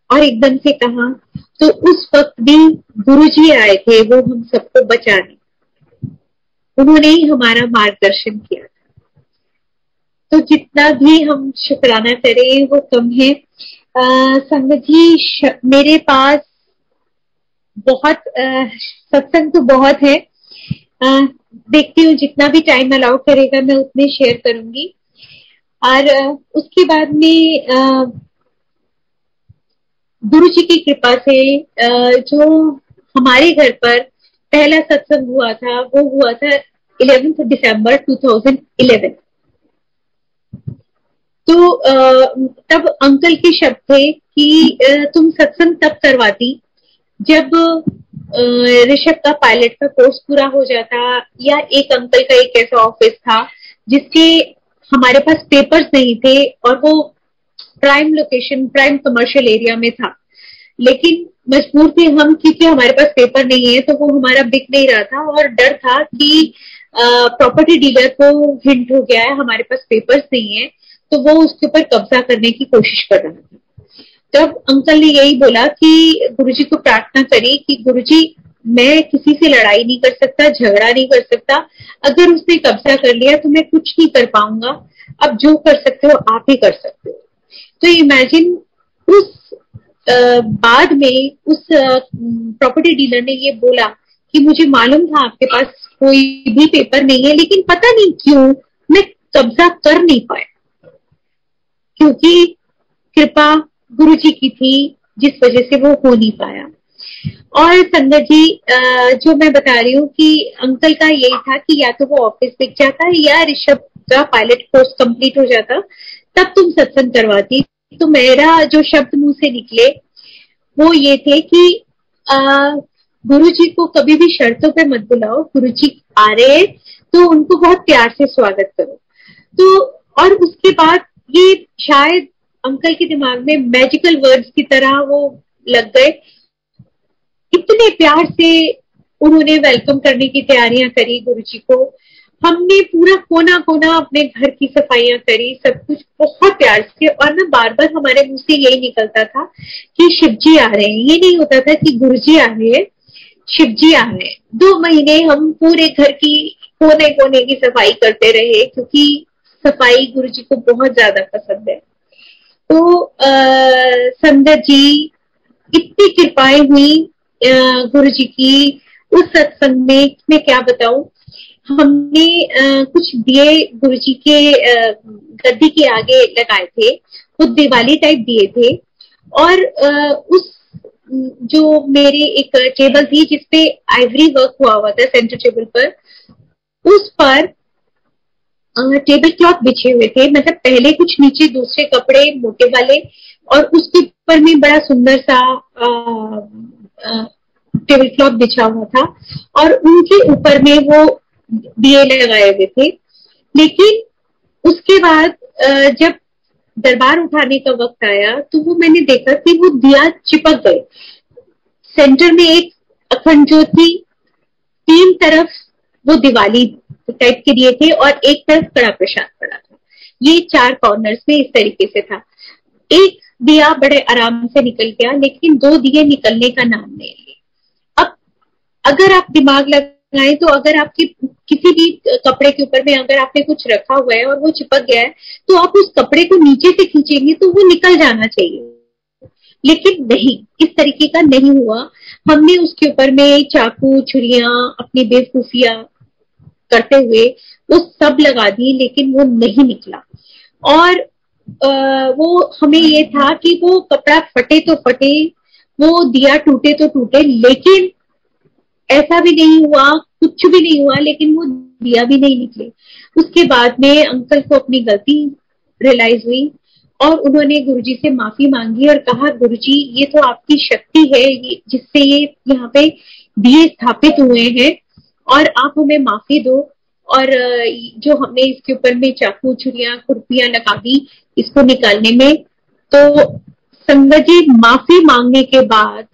और एकदम से कहा। तो उस वक्त भी गुरुजी आए थे वो हम सबको बचाने, उन्होंने ही हमारा मार्गदर्शन किया था। तो जितना भी हम शुक्राना करें वो कम है। संगत जी, मेरे पास बहुत सत्संग तो बहुत है, देखती हूँ जितना भी टाइम अलाउ करेगा मैं उतने शेयर करूंगी। और उसके बाद में गुरु जी की कृपा से जो हमारे घर पर पहला सत्संग हुआ था वो हुआ था 11 दिसंबर 2011। तो तब अंकल के शब्द थे कि तुम सत्संग तब करवाती जब ऋषभ का पायलट का कोर्स पूरा हो जाता, या एक अंकल का एक ऐसा ऑफिस था जिसके हमारे पास पेपर्स नहीं थे और वो prime location, prime commercial area में था, लेकिन मजबूर थे हम क्योंकि हमारे पास पेपर नहीं है, तो वो हमारा बिक नहीं रहा था और डर था कि प्रॉपर्टी डीलर को हिंट हो गया है हमारे पास पेपर्स नहीं है, तो वो उसके ऊपर कब्जा करने की कोशिश कर रहा था। तब अंकल ने यही बोला कि गुरुजी को प्रार्थना करी कि गुरुजी मैं किसी से लड़ाई नहीं कर सकता, झगड़ा नहीं कर सकता, अगर उसने कब्जा कर लिया तो मैं कुछ नहीं कर पाऊंगा, अब जो कर सकते हो आप ही कर सकते हो। तो इमेजिन उस बाद में उस प्रॉपर्टी डीलर ने ये बोला कि मुझे मालूम था आपके पास कोई भी पेपर नहीं है, लेकिन पता नहीं क्यों मैं कब्जा कर नहीं पाया, क्योंकि कृपा गुरुजी की थी जिस वजह से वो हो नहीं पाया। और संगत जी, जो मैं बता रही हूँ कि अंकल का यही था कि या तो वो ऑफिस बिक जाता या ऋषभ का पायलट कोर्स कंप्लीट हो जाता, तब तुम सत्संग करवाती। तो मेरा जो शब्द मुंह से निकले वो ये थे कि गुरुजी को कभी भी शर्तों पे मत बुलाओ, गुरुजी आ रहे तो उनको बहुत प्यार से स्वागत करो। तो और उसके बाद ये शायद अंकल के दिमाग में मैजिकल वर्ड्स की तरह वो लग गए, इतने प्यार से उन्होंने वेलकम करने की तैयारियां करी गुरुजी को। हमने पूरा कोना कोना अपने घर की सफाइयां करी, सब कुछ बहुत प्यार से, और ना बार बार हमारे मुंह से यही निकलता था कि शिवजी आ रहे हैं, ये नहीं होता था कि गुरुजी आ रहे हैं, शिवजी आ रहे हैं। 2 महीने हम पूरे घर की कोने कोने की सफाई करते रहे, क्योंकि सफाई गुरुजी को बहुत ज्यादा पसंद है। तो संगत जी, इतनी कृपाएं हुई गुरुजी की उस सत्संग में, मैं क्या बताऊं। हमने कुछ दिए गुरुजी के गद्दी के आगे लगाए थे, वो दिवाली टाइप दिए थे, और उस जो मेरे एक टेबल थी जिसपे आइवरी वर्क हुआ था सेंटर टेबल पर, उस पर टेबल क्लॉथ बिछे हुए थे, मतलब पहले कुछ नीचे दूसरे कपड़े मोटे वाले, और उसके ऊपर में बड़ा सुंदर सा टेबल क्लॉथ बिछा हुआ था, और उनके ऊपर में वो दिए लगाए हुए थे। लेकिन उसके बाद जब दरबार उठाने का वक्त आया तो वो मैंने देखा कि वो दिया चिपक गए। सेंटर में एक अखंड ज्योति, 3 तरफ वो दिवाली टाइप के दिए थे, और एक तरफ कड़ा प्रसाद पड़ा था। ये 4 कॉर्नर्स में इस तरीके से था। एक दिया बड़े आराम से निकल गया, लेकिन 2 दिए निकलने का नाम नहीं लिए। अब अगर आप दिमाग लगाएं तो अगर आपके किसी भी कपड़े के ऊपर में अगर आपने कुछ रखा हुआ है और वो चिपक गया है, तो आप उस कपड़े को नीचे से खींचेंगे तो वो निकल जाना चाहिए, लेकिन नहीं, इस तरीके का नहीं हुआ। हमने उसके ऊपर में चाकू, छुरियां, अपनी बेवकूफियां करते हुए वो सब लगा दी, लेकिन वो नहीं निकला। और वो हमें ये था कि वो कपड़ा फटे तो फटे, वो दिया टूटे तो टूटे, लेकिन ऐसा भी नहीं हुआ, कुछ भी नहीं हुआ, लेकिन वो दिया भी नहीं निकले। उसके बाद में अंकल को अपनी गलती रियलाइज हुई और उन्होंने गुरुजी से माफी मांगी और कहा, गुरुजी ये तो आपकी शक्ति है जिससे ये यहाँ पे दिए स्थापित हुए हैं, और आप हमें माफी दो। और जो हमने इसके ऊपर में चाकू, छुरियां, खुरपियां लगा दी इसको निकालने में, तो संगत जी माफी मांगने के बाद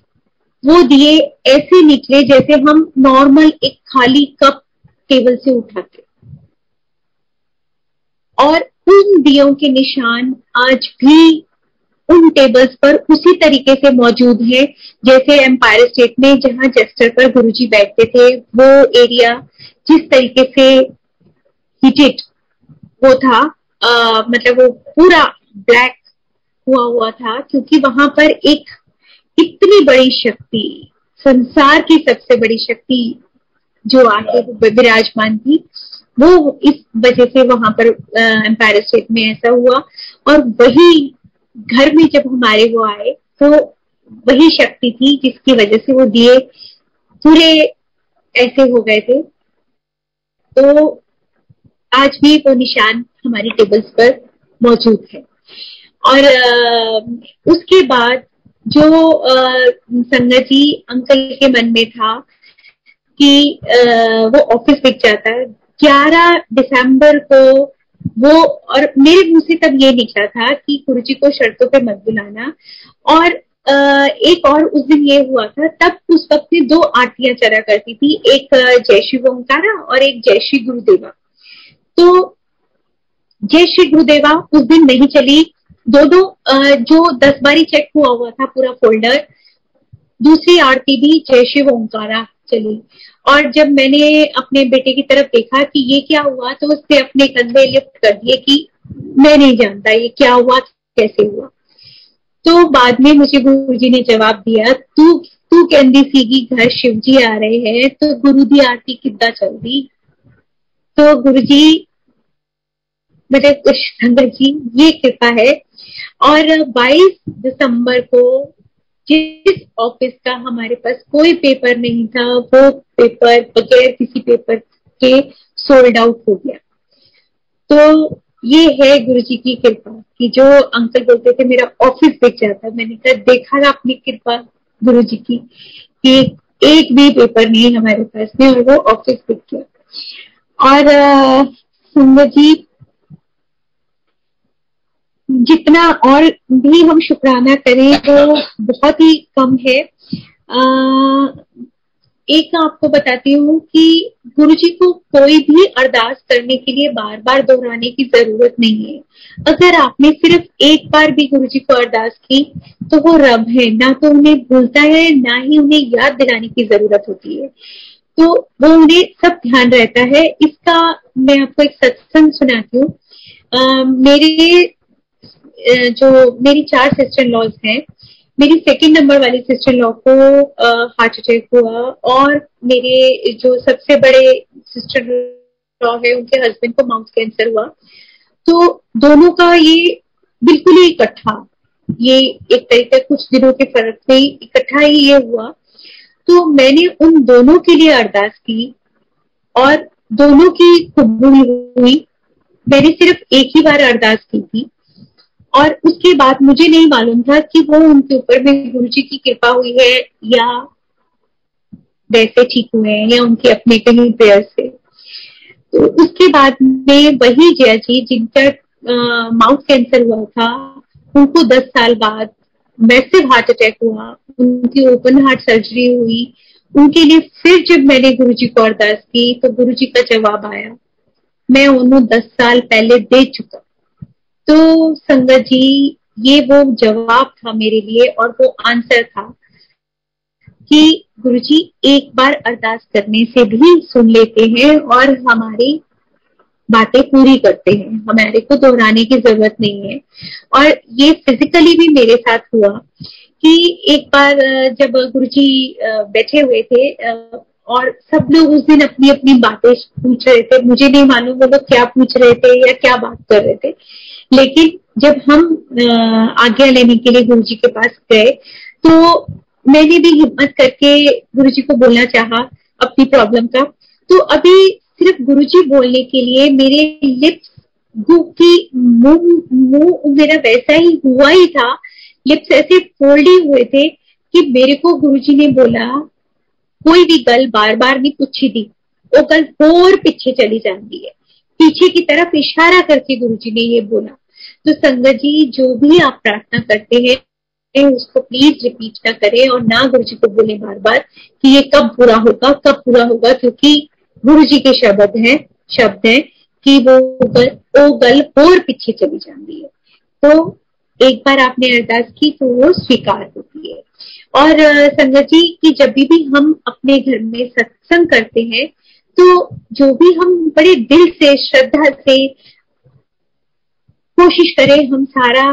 वो दिए ऐसे निकले जैसे हम नॉर्मल एक खाली कप टेबल से उठाते, और उन दियों के निशान आज भी उन टेबल्स पर उसी तरीके से मौजूद है जैसे एम्पायर स्टेट में जहां जेस्टर पर गुरुजी बैठते थे। वो एरिया जिस तरीके से हीटेड वो था, मतलब वो पूरा ब्लैक हुआ था, क्योंकि वहां पर एक इतनी बड़ी शक्ति, संसार की सबसे बड़ी शक्ति जो आके विराजमान थी, वो इस वजह से वहां पर एम्पायर स्टेट में ऐसा हुआ। और वही घर में जब हमारे वो आए तो वही शक्ति थी जिसकी वजह से वो दिए पूरे ऐसे हो गए थे। तो आज भी वो निशान हमारी टेबल्स पर मौजूद है। और उसके बाद जो संगत जी अंकल के मन में था कि वो ऑफिस बिक जाता है, 11 दिसंबर को वो, और मेरे मुंह से तब ये निकला था कि गुरुजी को शर्तों पे मत बुलाना। और एक और उस दिन ये हुआ था, तब उस वक्त में 2 आरतियां चला करती थी, एक जय श्री ओंकारा और एक जय श्री गुरुदेवा। तो जय श्री गुरुदेवा उस दिन नहीं चली, दोनों जो 10 बारी चेक हुआ था पूरा फोल्डर, दूसरी आरती भी जय श्री ओंकारा चली। और जब मैंने अपने बेटे की तरफ देखा कि ये क्या हुआ, तो उसने अपने कंधे लिफ्ट कर दिए कि मैं नहीं जानता ये क्या हुआ, कैसे हुआ। तो बाद में मुझे गुरुजी ने जवाब दिया, तू कहती सीगी घर शिव जी आ रहे हैं तो गुरु दी आरती किद्दां चलदी। तो गुरुजी मतलब संगत जी ये कृपा है। और 22 दिसंबर को जिस ऑफिस का हमारे पास कोई पेपर नहीं था, वो पेपर बगैर किसी पेपर के सोल्ड आउट हो गया। तो ये है गुरुजी की कृपा कि जो अंकल बोलते थे मेरा ऑफिस बिक जाता, मैंने कहा देखा ना अपनी कृपा गुरुजी की कि एक भी पेपर नहीं हमारे पास में, और वो ऑफिस बिक गया। और संगत जी जितना और भी हम शुक्राना करें तो बहुत ही कम है। एक आपको बताती हूँ कि गुरुजी को कोई भी अरदास करने के लिए बार बार दोहराने की जरूरत नहीं है। अगर आपने सिर्फ एक बार भी गुरुजी को अरदास की तो वो रब है, ना तो उन्हें भूलता है ना ही उन्हें याद दिलाने की जरूरत होती है, तो वो उन्हें सब ध्यान रहता है। इसका मैं आपको एक सत्संग सुनाती हूँ। मेरी 4 सिस्टर लॉज हैं। मेरी 2nd नंबर वाली सिस्टर लॉ को हार्ट अटैक हुआ, और मेरे जो सबसे बड़े सिस्टर लॉ है उनके हस्बैंड को माउथ कैंसर हुआ। तो दोनों का ये बिल्कुल ही इकट्ठा, ये एक तरीके कुछ दिनों के फर्क में इकट्ठा ही ये हुआ। तो मैंने उन दोनों के लिए अरदास की और दोनों की कबूल हुई। मैंने सिर्फ एक ही बार अरदास की थी, और उसके बाद मुझे नहीं मालूम था कि वो उनके ऊपर में गुरुजी की कृपा हुई है या वैसे ठीक हुए हैं या उनके अपने कहीं प्रेयर से। तो उसके बाद में वही जया जी जिनका माउथ कैंसर हुआ था, उनको 10 साल बाद मैसिव हार्ट अटैक हुआ, उनकी ओपन हार्ट सर्जरी हुई। उनके लिए फिर जब मैंने गुरुजी को अरदास की तो गुरुजी का जवाब आया, मैं उन्हें 10 साल पहले दे चुका। तो संगत जी ये वो जवाब था मेरे लिए, और वो आंसर था कि गुरुजी एक बार अरदास करने से भी सुन लेते हैं और हमारी बातें पूरी करते हैं, हमारे को दोहराने की जरूरत नहीं है। और ये फिजिकली भी मेरे साथ हुआ कि एक बार जब गुरुजी बैठे हुए थे और सब लोग उस दिन अपनी अपनी बातें पूछ रहे थे, मुझे नहीं मालूम वो लोग क्या पूछ रहे थे या क्या बात कर रहे थे, लेकिन जब हम आज्ञा लेने के लिए गुरुजी के पास गए तो मैंने भी हिम्मत करके गुरुजी को बोलना चाहा अपनी प्रॉब्लम का। तो अभी सिर्फ गुरुजी बोलने के लिए मेरे लिप्स की मुंह मेरा वैसा ही हुआ ही था, लिप्स ऐसे फोल्ड ही हुए थे कि मेरे को गुरुजी ने बोला कोई भी गल बार बार नहीं पूछी थी, वो गल और पीछे चली जाती है, पीछे की तरफ इशारा करके गुरुजी ने ये बोला। तो संगत जी जो भी आप प्रार्थना करते हैं उसको प्लीज रिपीट ना करें और ना गुरु जी को बोले बार बार कि ये कब पूरा होगा, कब पूरा होगा, क्योंकि गुरु जी के शब्द हैं कि वो गल और पीछे चली जाती है। तो एक बार आपने अरदास की तो वो स्वीकार होती है। और संगत जी कि जब भी हम अपने घर में सत्संग करते हैं तो जो भी हम बड़े दिल से श्रद्धा से कोशिश करें, हम सारा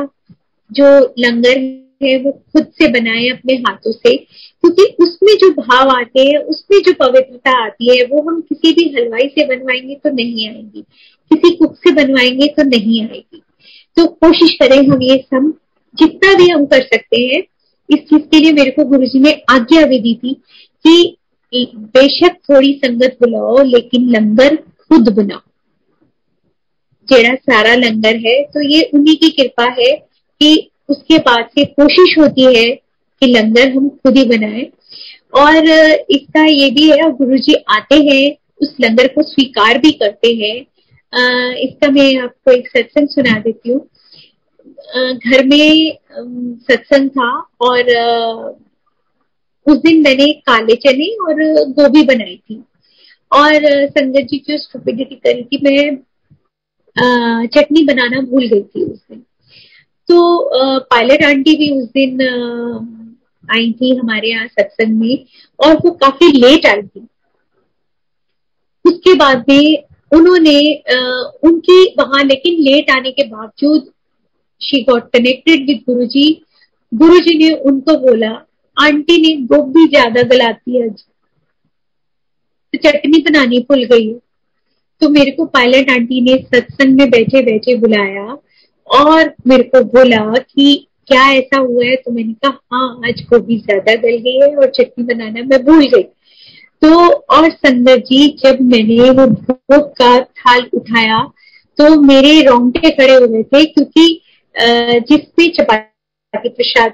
जो लंगर है वो खुद से बनाए अपने हाथों से, क्योंकि उसमें जो भाव आते हैं, उसमें जो पवित्रता आती है, वो हम किसी भी हलवाई से बनवाएंगे तो नहीं आएगी, किसी कुक से बनवाएंगे तो नहीं आएगी। तो कोशिश करें हम ये सब जितना भी हम कर सकते हैं। इस चीज के लिए मेरे को गुरुजी ने आज्ञा भी दी थी कि बेशक थोड़ी संगत बुलाओ लेकिन लंगर खुद बनाओ। जेड़ा सारा लंगर है तो ये उन्हीं की कृपा है कि उसके बाद से कोशिश होती है कि लंगर हम खुद ही बनाएं। और इसका ये भी है, गुरुजी आते हैं उस लंगर को स्वीकार भी करते हैं। इसका मैं आपको एक सत्संग सुना देती हूँ। घर में सत्संग था और उस दिन मैंने काले चने और गोभी बनाई थी और संगत जी जो स्टुपिडिटी करी थी, मैं चटनी बनाना भूल गई थी उस दिन। तो पायलट आंटी भी उस दिन आई थी हमारे यहाँ सत्संग में और वो काफी लेट आई थी। उसके बाद में उन्होंने उनकी वहां लेकिन लेट आने के बावजूद शी गॉट कनेक्टेड विद गुरुजी। गुरुजी ने उनको बोला आंटी ने गोभी ज्यादा गलाती आज, तो चटनी बनानी भूल गई। तो मेरे को पायलट आंटी ने सत्संग में बैठे बैठे बुलाया और मेरे को बोला कि क्या ऐसा हुआ है। तो मैंने कहा हाँ आज गोभी ज्यादा गल गई है और चटनी बनाना मैं भूल गई। तो और संगत जी जब मैंने वो भोग का थाल उठाया तो मेरे रोंगटे खड़े हो गए थे, क्योंकि जिसमें चपाती प्रसाद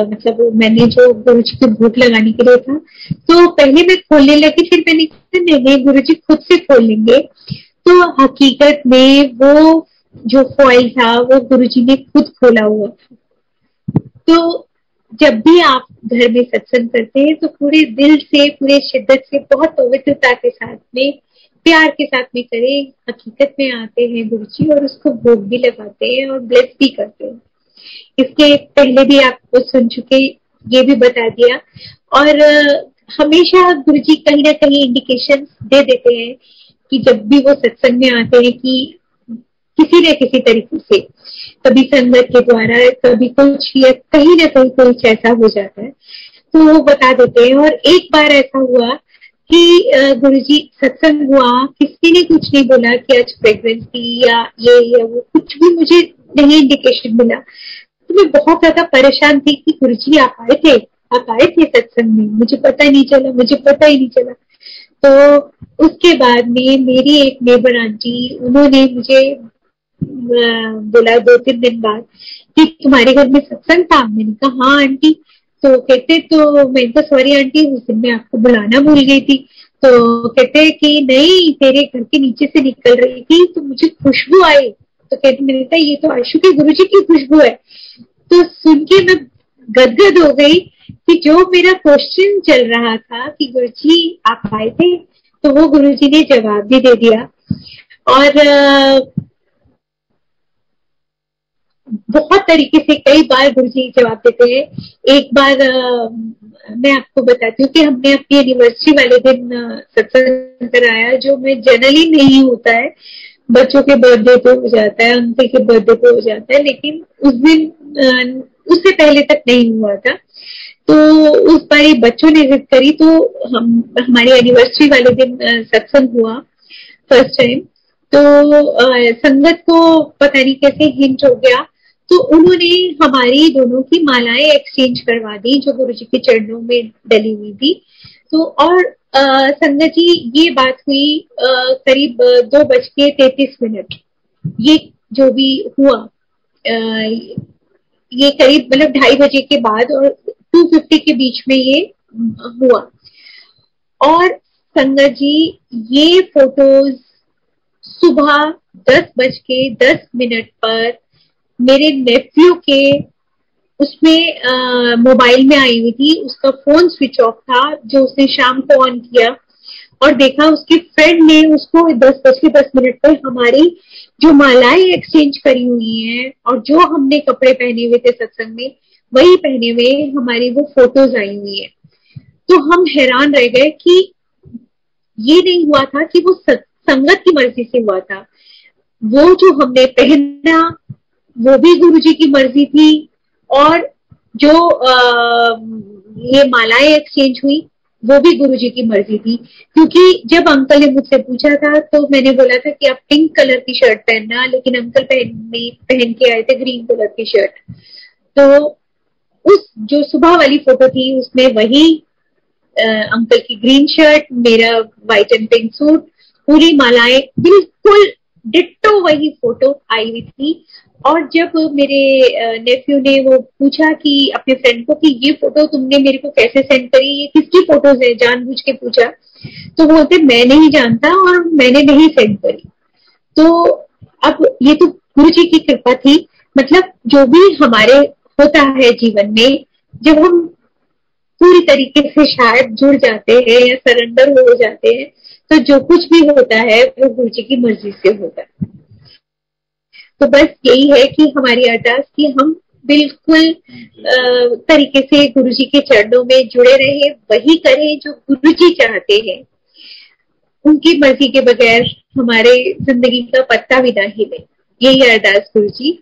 मतलब मैंने जो गुरु जी को भूख लगाने के लिए था, तो पहले मैं खोलने लगी, फिर मैंने कहा नहीं गुरु जी खुद से खोल लेंगे। तो हकीकत में वो जो फॉइल था वो गुरु जी ने खुद खोला हुआ था। तो जब भी आप घर में सत्संग करते हैं तो पूरे दिल से, पूरे शिद्दत से, बहुत पवित्रता के साथ में, प्यार के साथ में करें। हकीकत में आते हैं गुरु जी और उसको भोग भी लगाते हैं और ब्लेस भी करते हैं। इसके पहले भी आपको सुन चुके, ये भी बता दिया। और हमेशा गुरु जी कहीं ना कहीं इंडिकेशन दे देते हैं कि जब भी वो सत्संग में आते हैं कि किसी न किसी तरीके से, कभी संगत के द्वारा, कभी कुछ या कहीं ना कहीं कुछ ऐसा हो जाता है तो वो बता देते हैं। और एक बार ऐसा हुआ कि गुरुजी सत्संग हुआ, किसी ने कुछ नहीं बोला कि आज प्रेगनेंसी या ये या वो, कुछ भी मुझे नहीं इंडिकेशन मिला। तो मैं बहुत ज्यादा परेशान थी कि गुरुजी आप आए थे सत्संग में, मुझे पता ही नहीं चला। तो उसके बाद में मेरी एक नेबर आंटी, उन्होंने मुझे बोला 2-3 दिन बाद कि तुम्हारे घर में सत्संग था। मैंने कहा हाँ आंटी। तो कहते, तो मैं तो सॉरी आंटी उस दिन मैं आपको बुलाना भूल गई थी। तो कहते कि नहीं तेरे घर के नीचे से निकल रही थी तो मुझे खुशबू आई। तो कहते मैंने कहा ये तो आशु के गुरुजी की खुशबू है। तो सुन के मैं गदगद हो गई कि जो मेरा क्वेश्चन चल रहा था कि गुरुजी आप आए थे, तो वो गुरुजी ने जवाब भी दे दिया। और बहुत तरीके से कई बार गुरुजी जवाब देते हैं। एक बार मैं आपको बताती हूँ कि हमने अपनी एनिवर्सरी वाले दिन सत्संग कराया, जो मैं जनरली नहीं होता है, बच्चों के बर्थडे पे हो जाता है, अंकल के बर्थडे पे हो जाता है, लेकिन उस दिन उससे पहले तक नहीं हुआ था। तो उस बार बच्चों ने जिद करी तो हमारी एनिवर्सरी वाले दिन सत्संग हुआ फर्स्ट टाइम। तो संगत को पता नहीं कैसे हिंट हो गया, तो उन्होंने हमारी दोनों की मालाएं एक्सचेंज करवा दी जो गुरुजी के चरणों में डली हुई थी। तो और संगत जी ये बात हुई करीब 2:33। ये जो भी हुआ ये करीब मतलब 2:30 बजे के बाद और 2:50 के बीच में ये हुआ। और संगत जी ये फोटोज सुबह 10:10 पर मेरे नेफ्यू के उसमें मोबाइल में आई हुई थी, उसका फोन स्विच ऑफ था, जो उसने शाम को ऑन किया और देखा उसके फ्रेंड ने उसको 10:10 पर हमारी जो मालाएं एक्सचेंज करी हुई हैं और जो हमने कपड़े पहने हुए थे सत्संग में वही पहने हुए हमारी वो फोटोज आई हुई है। तो हम हैरान रह गए कि ये नहीं हुआ था कि वो संगत की मर्जी से हुआ था, वो जो हमने पहना वो भी गुरुजी की मर्जी थी और जो ये मालाएं एक्सचेंज हुई वो भी गुरुजी की मर्जी थी। क्योंकि जब अंकल ने मुझसे पूछा था तो मैंने बोला था कि आप पिंक कलर की शर्ट पहनना, लेकिन अंकल पहन के आए थे ग्रीन कलर की शर्ट। तो उस जो सुबह वाली फोटो थी उसमें वही अंकल की ग्रीन शर्ट, मेरा व्हाइट एंड पिंक सूट, पूरी मालाएं, बिल्कुल डिट्टो वही फोटो आई हुई थी। और जब मेरे नेफ्यू ने वो पूछा कि अपने फ्रेंड को कि ये फोटो तुमने मेरे को कैसे सेंड करी, ये किसकी फोटोज है, जानबूझ के पूछा, तो वो बोलते मैं नहीं जानता और मैंने नहीं सेंड करी। तो अब ये तो गुरु जी की कृपा थी। मतलब जो भी हमारे होता है जीवन में, जब हम पूरी तरीके से शायद जुड़ जाते हैं या सरेंडर हो जाते हैं, तो जो कुछ भी होता है वो गुरु जी की मर्जी से होता है। तो बस यही है कि हमारी अरदास कि हम बिल्कुल तरीके से गुरु जी के चरणों में जुड़े रहे, वही करें जो गुरु जी चाहते हैं, उनकी मर्जी के बगैर हमारे जिंदगी का पत्ता भी ना हिले। यही अरदास गुरु जी।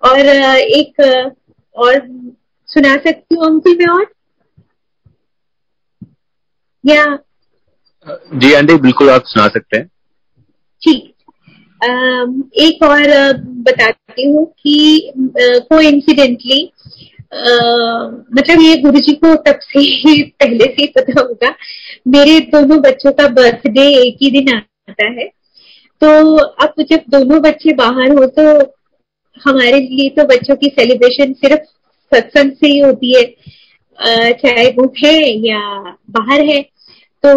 और एक और सुना सकती हूँ अंकुल मैं, और या जी आंटी बिल्कुल आप सुना सकते हैं। ठीक। एक और बताती हूँ कि कोइंसिडेंटली मतलब ये गुरुजी को तब से ही पहले से पता होगा, मेरे दोनों बच्चों का बर्थडे एक ही दिन आता है। तो अब जब दोनों बच्चे बाहर हो तो हमारे लिए तो बच्चों की सेलिब्रेशन सिर्फ सत्संग से ही होती है, चाहे वो है या बाहर है। तो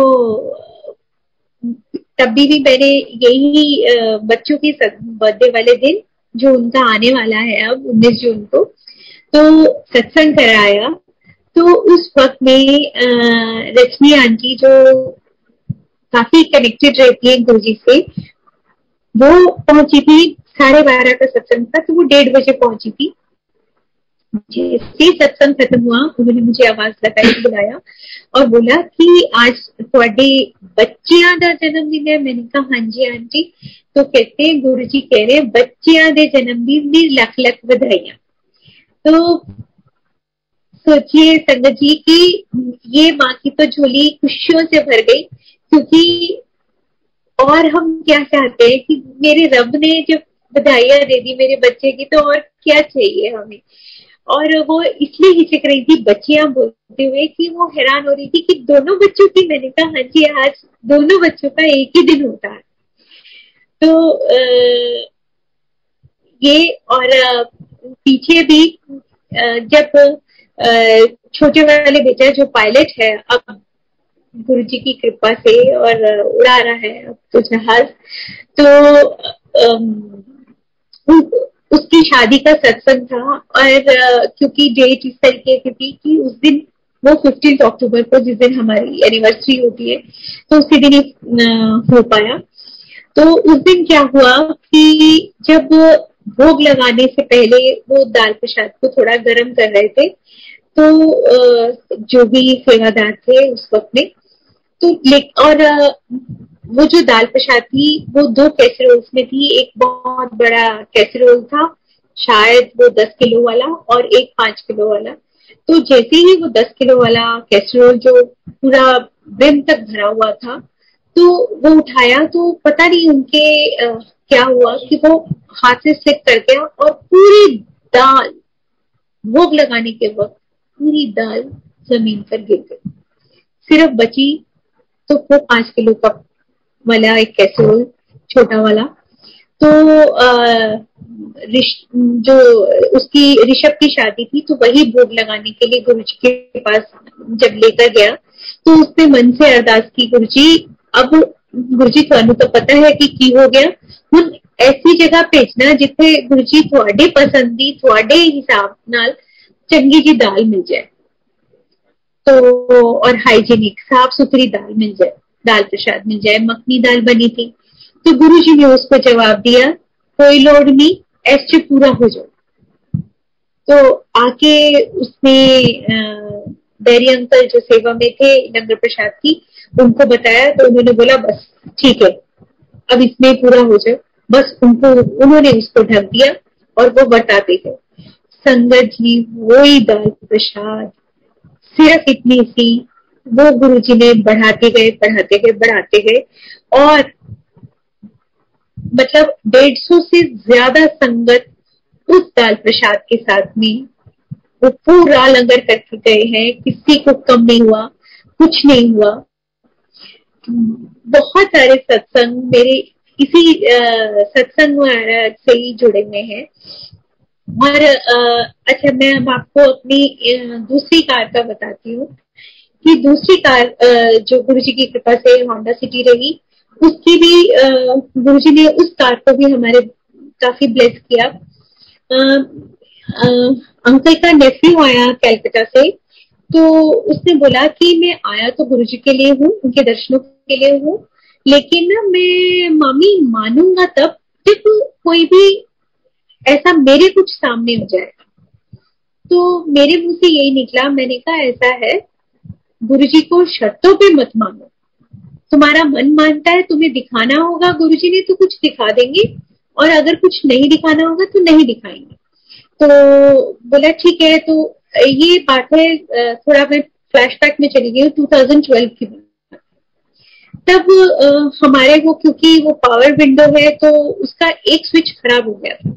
तब भी मैंने यही बच्चों की बर्थडे वाले दिन, जो उनका आने वाला है अब 19 जून को, तो सत्संग कराया। तो उस वक्त में रजनी आंटी जो काफी कनेक्टेड रहती है गुरुजी से, वो पहुंची थी 12:30 का सत्संग था, तो वो 1:30 बजे पहुंची थी। जैसे सत्संग खत्म हुआ उन्होंने मुझे आवाज लगाई, बुलाया और बोला कि आज थोड़े बच्चियां दा जन्मदिन है। मैंने कहा हाँ जी आंटी। तो कहते हैं गुरुजी कह रहे हैं बच्चियां दे जन्मदिन दी लख लख बधाइयां। तो सोचिए संगत जी की ये माँ की तो झोली खुशियों से भर गई, क्योंकि और हम क्या चाहते हैं कि मेरे रब ने जब बधाइयां दे दी मेरे बच्चे की, तो और क्या चाहिए हमें। और वो इसलिए हिचक रही थी बच्चियां बोलते हुए कि वो हैरान हो रही थी कि दोनों बच्चों की। मैंने कहा हाँ जी आज दोनों बच्चों का एक ही दिन होता है। तो ये और पीछे भी जब छोटे वाले बेटा जो पायलट है अब गुरुजी की कृपा से और उड़ा रहा है अब तो जहाज, तो उसकी शादी का सत्संग था। और क्योंकि डेट इस तरीके की थी कि उस दिन वो 15 अक्टूबर को, जिस दिन हमारी एनिवर्सरी होती है, तो उसी दिन ही हो पाया। तो उस दिन क्या हुआ कि जब भोग लगाने से पहले वो दाल प्रसाद को थोड़ा गर्म कर रहे थे, तो जो भी सेवादार थे उस वक्त में, तो और वो जो दाल प्रसाद थी वो 2 कैसरोल्स में थी। एक बहुत बड़ा कैसरोल था, शायद वो 10 किलो वाला, और एक 5 किलो वाला। तो जैसे ही वो 10 किलो वाला कैसरोल जो पूरा ब्रिम तक भरा हुआ था, तो वो उठाया, तो पता नहीं उनके क्या हुआ कि वो हाथ से स्लिप कर गया और पूरी दाल भोग लगाने के वक्त पूरी दाल जमीन पर गिर गई। सिर्फ बची तो वो 5 किलो का वाला एक कैसरोल, छोटा वाला। तो जो उसकी ऋषभ की शादी थी, तो वही भोग लगाने के लिए गुरुजी के पास जब लेकर गया, तो उसने मन से अरदास की, गुरुजी अब गुरुजी थानू तो पता है कि की हो गया, हुण ऐसी जगह भेजना जिथे गुरुजी थोड़े पसंद दी, थोड़े हिसाब नाल चंगी जी दाल मिल जाए, तो और हाइजीनिक साफ सुथरी दाल मिल जाए, दाल प्रसाद मिल जाए। मखनी दाल बनी थी, तो गुरुजी ने उसको जवाब दिया, कोई लोड नहीं, ऐसे पूरा हो जाओ। तो आके उसने डेयरी अंकल जो सेवा में थे लंगर प्रसाद की, उनको बताया, तो उन्होंने बोला बस ठीक है, अब इसमें पूरा हो जाए। बस उन्होंने उसको ढक दिया और वो बताते गए। संगत जी वही दाल प्रसाद सिर्फ इतनी सी, वो गुरुजी ने बढ़ाते गए बढ़ाते गए बढ़ाते गए, और मतलब 150 से ज्यादा संगत उस दाल प्रसाद के साथ में वो पूरा लंगर करके गए हैं, किसी को कम नहीं हुआ, कुछ नहीं हुआ। बहुत सारे सत्संग मेरे इसी सत्संग से ही जुड़े हुए हैं। और अच्छा, मैं अब आपको अपनी दूसरी कार का बताती हूँ कि दूसरी कार जो गुरुजी की कृपा से होंडा सिटी रही, उसकी भी गुरुजी ने उस कार को भी हमारे काफी ब्लेस किया। अंकल का नेफ्यू आया कैलकाटा से, तो उसने बोला कि मैं आया तो गुरुजी के लिए हूँ, उनके दर्शनों के लिए हूँ, लेकिन ना मैं मामी मानूंगा तब जब कोई भी ऐसा मेरे कुछ सामने हो जाए। तो मेरे मुंह से यही निकला, मैंने कहा ऐसा है, गुरुजी को शर्तों पे मत मानो, तुम्हारा मन मानता है, तुम्हें दिखाना होगा गुरुजी ने तो कुछ दिखा देंगे, और अगर कुछ नहीं दिखाना होगा तो नहीं दिखाएंगे। तो बोला ठीक है। तो ये बात है, थोड़ा मैं फ्लैशबैक में चली गई हूँ 2012 की बात। तब हमारे वो, क्योंकि वो पावर विंडो है तो उसका एक स्विच खराब हो गया था,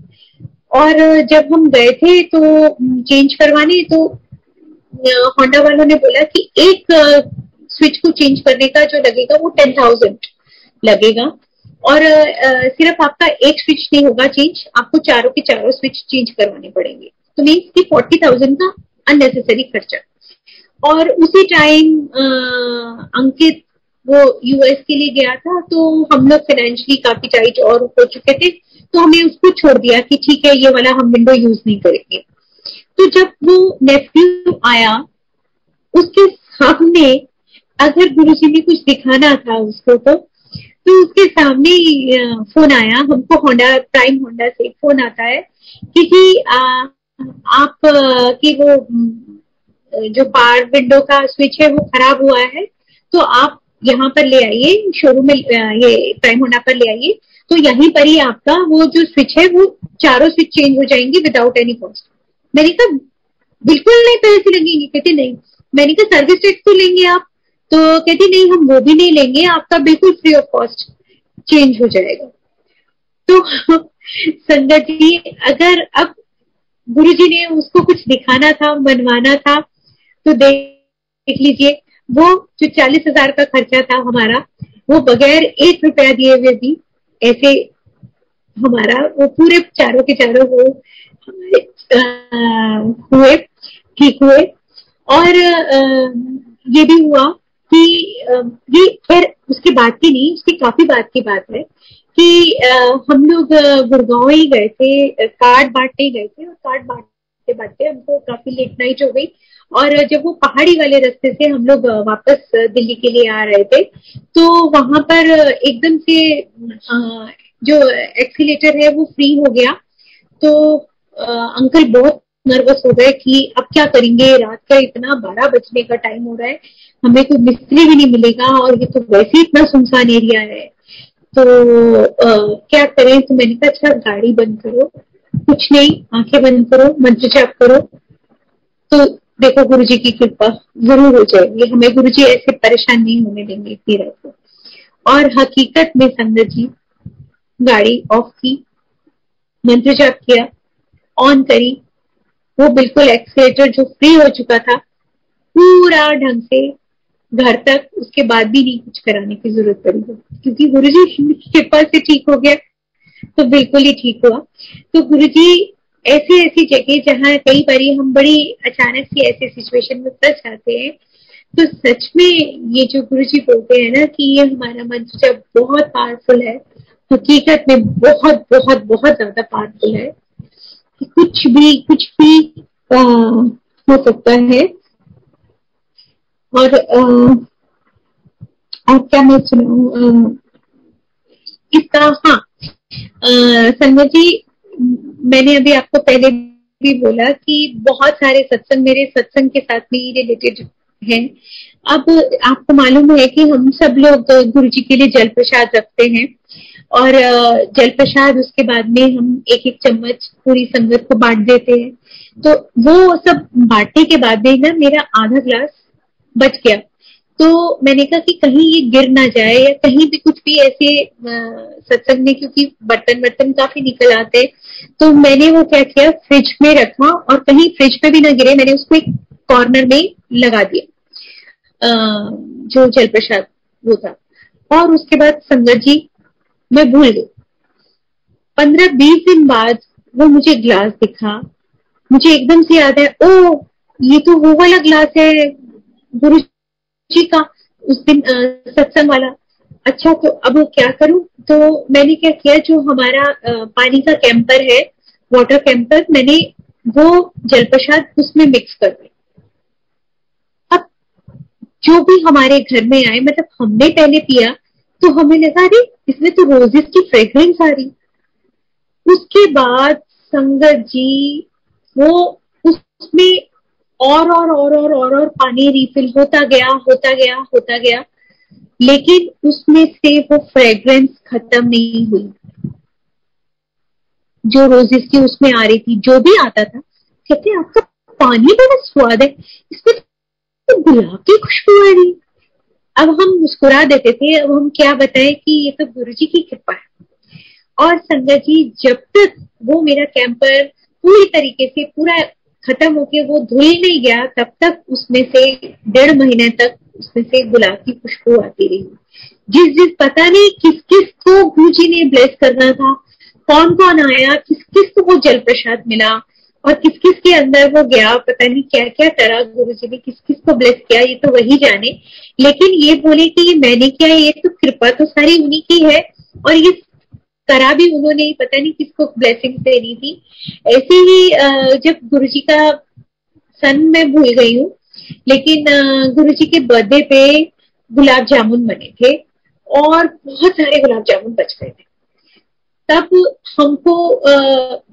और जब हम गए थे तो चेंज करवाने, तो होंडा वालों ने बोला कि एक स्विच को चेंज करने का जो लगेगा वो 10,000 लगेगा, और सिर्फ आपका एक स्विच नहीं होगा चेंज, आपको चारों के चारों स्विच चेंज करवाने पड़ेंगे। तो मीन्स की 40,000 का अननेसेसरी खर्चा। और उसी टाइम अंकित वो यूएस के लिए गया था, तो हम लोग फाइनेंशियली काफी टाइट और हो चुके थे, तो हमें उसको छोड़ दिया कि ठीक है ये वाला हम विंडो यूज नहीं करेंगे। तो जब वो नेफ्यू आया, उसके सामने अगर गुरुजी ने कुछ दिखाना था उसको, तो उसके सामने फोन आया हमको, होंडा प्राइम होंडा से फोन आता है कि आप की वो जो पावर विंडो का स्विच है वो खराब हुआ है, तो आप यहाँ पर ले आइए, शोरूम में ये प्राइम होंडा पर ले आइए, तो यहीं पर ही आपका वो जो स्विच है वो चारों स्विच चेंज हो जाएंगे विदाउट एनी कॉस्ट। मैंने कहा बिल्कुल नहीं पैसे लगेंगे। कहते नहीं। मैंने कहा सर्विस टैक्स तो लेंगे आप? तो कहती नहीं, हम वो भी नहीं लेंगे, आपका बिल्कुल फ्री ऑफ कॉस्ट चेंज हो जाएगा। तो संगत जी, अगर अब गुरुजी ने उसको कुछ दिखाना था, बनवाना था, तो देख लीजिए, वो जो 40,000 का खर्चा था हमारा, वो बगैर 1 रुपया दिए हुए भी ऐसे हमारा वो पूरे चारों के चारों वो हुए, ठीक हुए। और ये भी हुआ कि ये खैर उसकी बात की नहीं, उसकी काफी बात की बात है कि हम लोग गुड़गांव ही गए थे, कार्ड बांटने गए थे, और कार्ड बांटते बांटते हमको काफी लेट नाइट हो गई। और जब वो पहाड़ी वाले रास्ते से हम लोग वापस दिल्ली के लिए आ रहे थे, तो वहां पर एकदम से जो एक्सीलेटर है वो फ्री हो गया। तो अंकल बहुत नर्वस हो गए कि अब क्या करेंगे, रात का इतना 12 बजने का टाइम हो रहा है, हमें कोई मिस्त्री भी नहीं मिलेगा, और ये तो वैसे ही इतना सुनसान एरिया है, तो क्या करें। तो मैंने कहा अच्छा गाड़ी बंद करो, कुछ नहीं, आंखें बंद करो, मंत्र जाप करो, तो देखो गुरुजी की कृपा जरूर हो जाएगी, हमें गुरुजी ऐसे परेशान नहीं होने देंगे इतनी रात को। और हकीकत में संगत जी, गाड़ी ऑफ की, मंत्र जाप किया, ऑन करी, वो बिल्कुल एक्सीलेटर जो फ्री हो चुका था पूरा ढंग से घर तक, उसके बाद भी नहीं कुछ कराने की जरूरत पड़ी, क्योंकि गुरुजी की कृपा से ठीक हो गया, तो बिल्कुल ही ठीक हुआ। तो गुरुजी ऐसी ऐसी जगह जहाँ कई बार हम बड़ी अचानक से ऐसे सिचुएशन में फंस जाते हैं, तो सच में ये जो गुरुजी बोलते हैं ना कि ये हमारा मंत्र जब बहुत पावरफुल है, हकीकत में बहुत बहुत बहुत ज्यादा पावरफुल है, कि कुछ भी हो सकता है। और क्या मैं सुनाऊं इसका? हाँ, संगत जी, मैंने अभी आपको पहले भी बोला कि बहुत सारे सत्संग मेरे सत्संग के साथ में ही रिलेटेड हैं। अब आपको मालूम है कि हम सब लोग गुरु जी के लिए जल प्रसाद रखते हैं, और जल प्रसाद उसके बाद में हम एक एक चम्मच पूरी संगत को बांट देते हैं। तो वो सब बांटने के बाद में ना मेरा आधा ग्लास बच गया। तो मैंने कहा कि कहीं ये गिर ना जाए या कहीं भी कुछ भी ऐसे सत्संग में, क्योंकि बर्तन बर्तन काफी निकल आते, तो मैंने वो क्या किया, फ्रिज में रखा, और कहीं फ्रिज पे भी ना गिरे, मैंने उसको एक कॉर्नर में लगा दिया जो जल प्रसाद वो था। और उसके बाद संगत जी मैं भूल गई। 15-20 दिन बाद वो मुझे ग्लास दिखा, मुझे एकदम से याद है, ओ ये तो वो वाला ग्लास है गुरु जी का, उस दिन सत्संग वाला। अच्छा, तो अब क्या करूं? तो मैंने क्या किया, जो हमारा पानी का कैंपर है, वाटर कैंपर, मैंने वो जल प्रसाद उसमें मिक्स कर दिया। अब जो भी हमारे घर में आए, मतलब हमने पहले पिया तो हमें लगा अरे इसमें तो रोजेस की फ्रेग्रेंस आ रही। उसके बाद संगत जी वो उसमें और पानी रिफिल होता गया, लेकिन उसमें से वो फ्रेग्रेंस खत्म नहीं हुई जो रोजेस की उसमें आ रही थी। जो भी आता था कहते आपका पानी बड़ा स्वाद है, इसमें तो गुलाब की खुशबू आ रही। अब हम मुस्कुरा देते थे, अब हम क्या बताएं कि ये तो गुरु जी की कृपा है। और संगत जी जब तक वो मेरा कैंपर पूरी तरीके से पूरा खत्म होके वो धुल नहीं गया, तब तक उसमें से 1.5 महीने तक उसमें से गुलाब की खुशबू आती रही। जिस पता नहीं किस किस को गुरु जी ने ब्लेस करना था, कौन कौन आया, किस किस को वो जल प्रसाद मिला, और किस किस के अंदर वो गया, पता नहीं क्या क्या करा गुरु जी ने, किस किस को ब्लेस किया, ये तो वही जाने। लेकिन ये बोले कि ये मैंने किया, ये तो कृपा तो सारी उन्हीं की है, और ये करा भी उन्होंने ही, पता नहीं किसको ब्लेसिंग देनी थी। ऐसे ही जब गुरु जी का सन मैं भूल गई हूँ, लेकिन गुरु जी के बर्थडे पे गुलाब जामुन बने थे और बहुत सारे गुलाब जामुन बच गए थे। तब हमको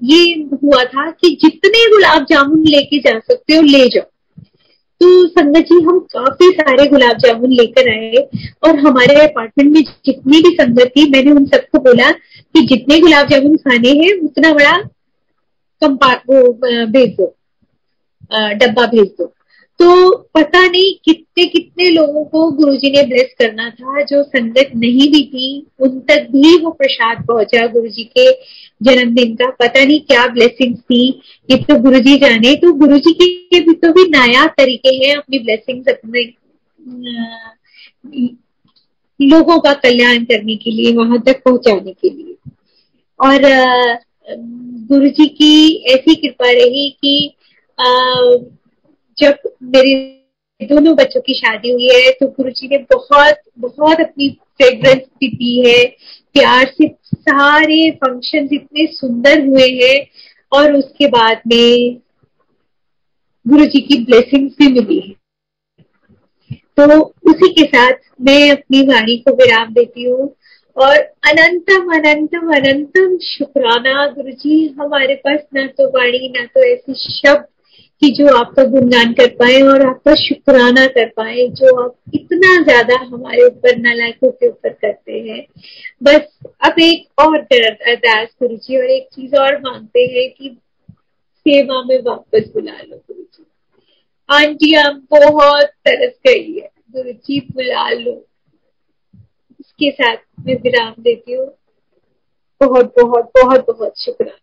ये हुआ था कि जितने गुलाब जामुन लेके जा सकते हो ले जाओ। तो संगत जी हम काफी सारे गुलाब जामुन लेकर आए, और हमारे अपार्टमेंट में जितनी भी संगत थी, मैंने उन सबको बोला कि जितने गुलाब जामुन खाने हैं उतना बड़ा भेज दो, डब्बा भेज दो। तो पता नहीं कितने कितने लोगों को गुरुजी ने ब्लेस करना था, जो संगत नहीं भी थी उन तक भी वो प्रसाद पहुंचा गुरुजी के जन्मदिन का। पता नहीं क्या ब्लेसिंग्स थी, ये तो गुरुजी जाने। तो गुरुजी के भी तो भी नायाब तरीके हैं अपनी ब्लेसिंग्स अपने लोगों का कल्याण करने के लिए, वहां तक पहुंचाने के लिए। और गुरुजी की ऐसी कृपा रही कि जब मेरे दोनों बच्चों की शादी हुई है तो गुरुजी ने बहुत बहुत अपनी फ्रेग्रेंस भी दी है, प्यार से सारे फंक्शन इतने सुंदर हुए हैं, और उसके बाद में गुरुजी की ब्लेसिंग्स भी मिली है। तो उसी के साथ मैं अपनी वाणी को विराम देती हूँ, और अनंतम अनंतम अनंतम शुक्राना गुरुजी, हमारे पास ना तो वाणी ना तो ऐसे शब्द कि जो आपका गुणगान कर पाए और आपका शुक्राना कर पाए, जो आप इतना ज्यादा हमारे ऊपर नालायकों के ऊपर करते हैं। बस अब एक और अरदास गुरुजी, और एक चीज और मांगते हैं कि सेवा में वापस बुला लो गुरुजी। आंटी हम बहुत तरस गई है, गुरुजी बुला लो। इसके साथ मैं विराम देती हूँ। बहुत बहुत बहुत बहुत शुक्राना।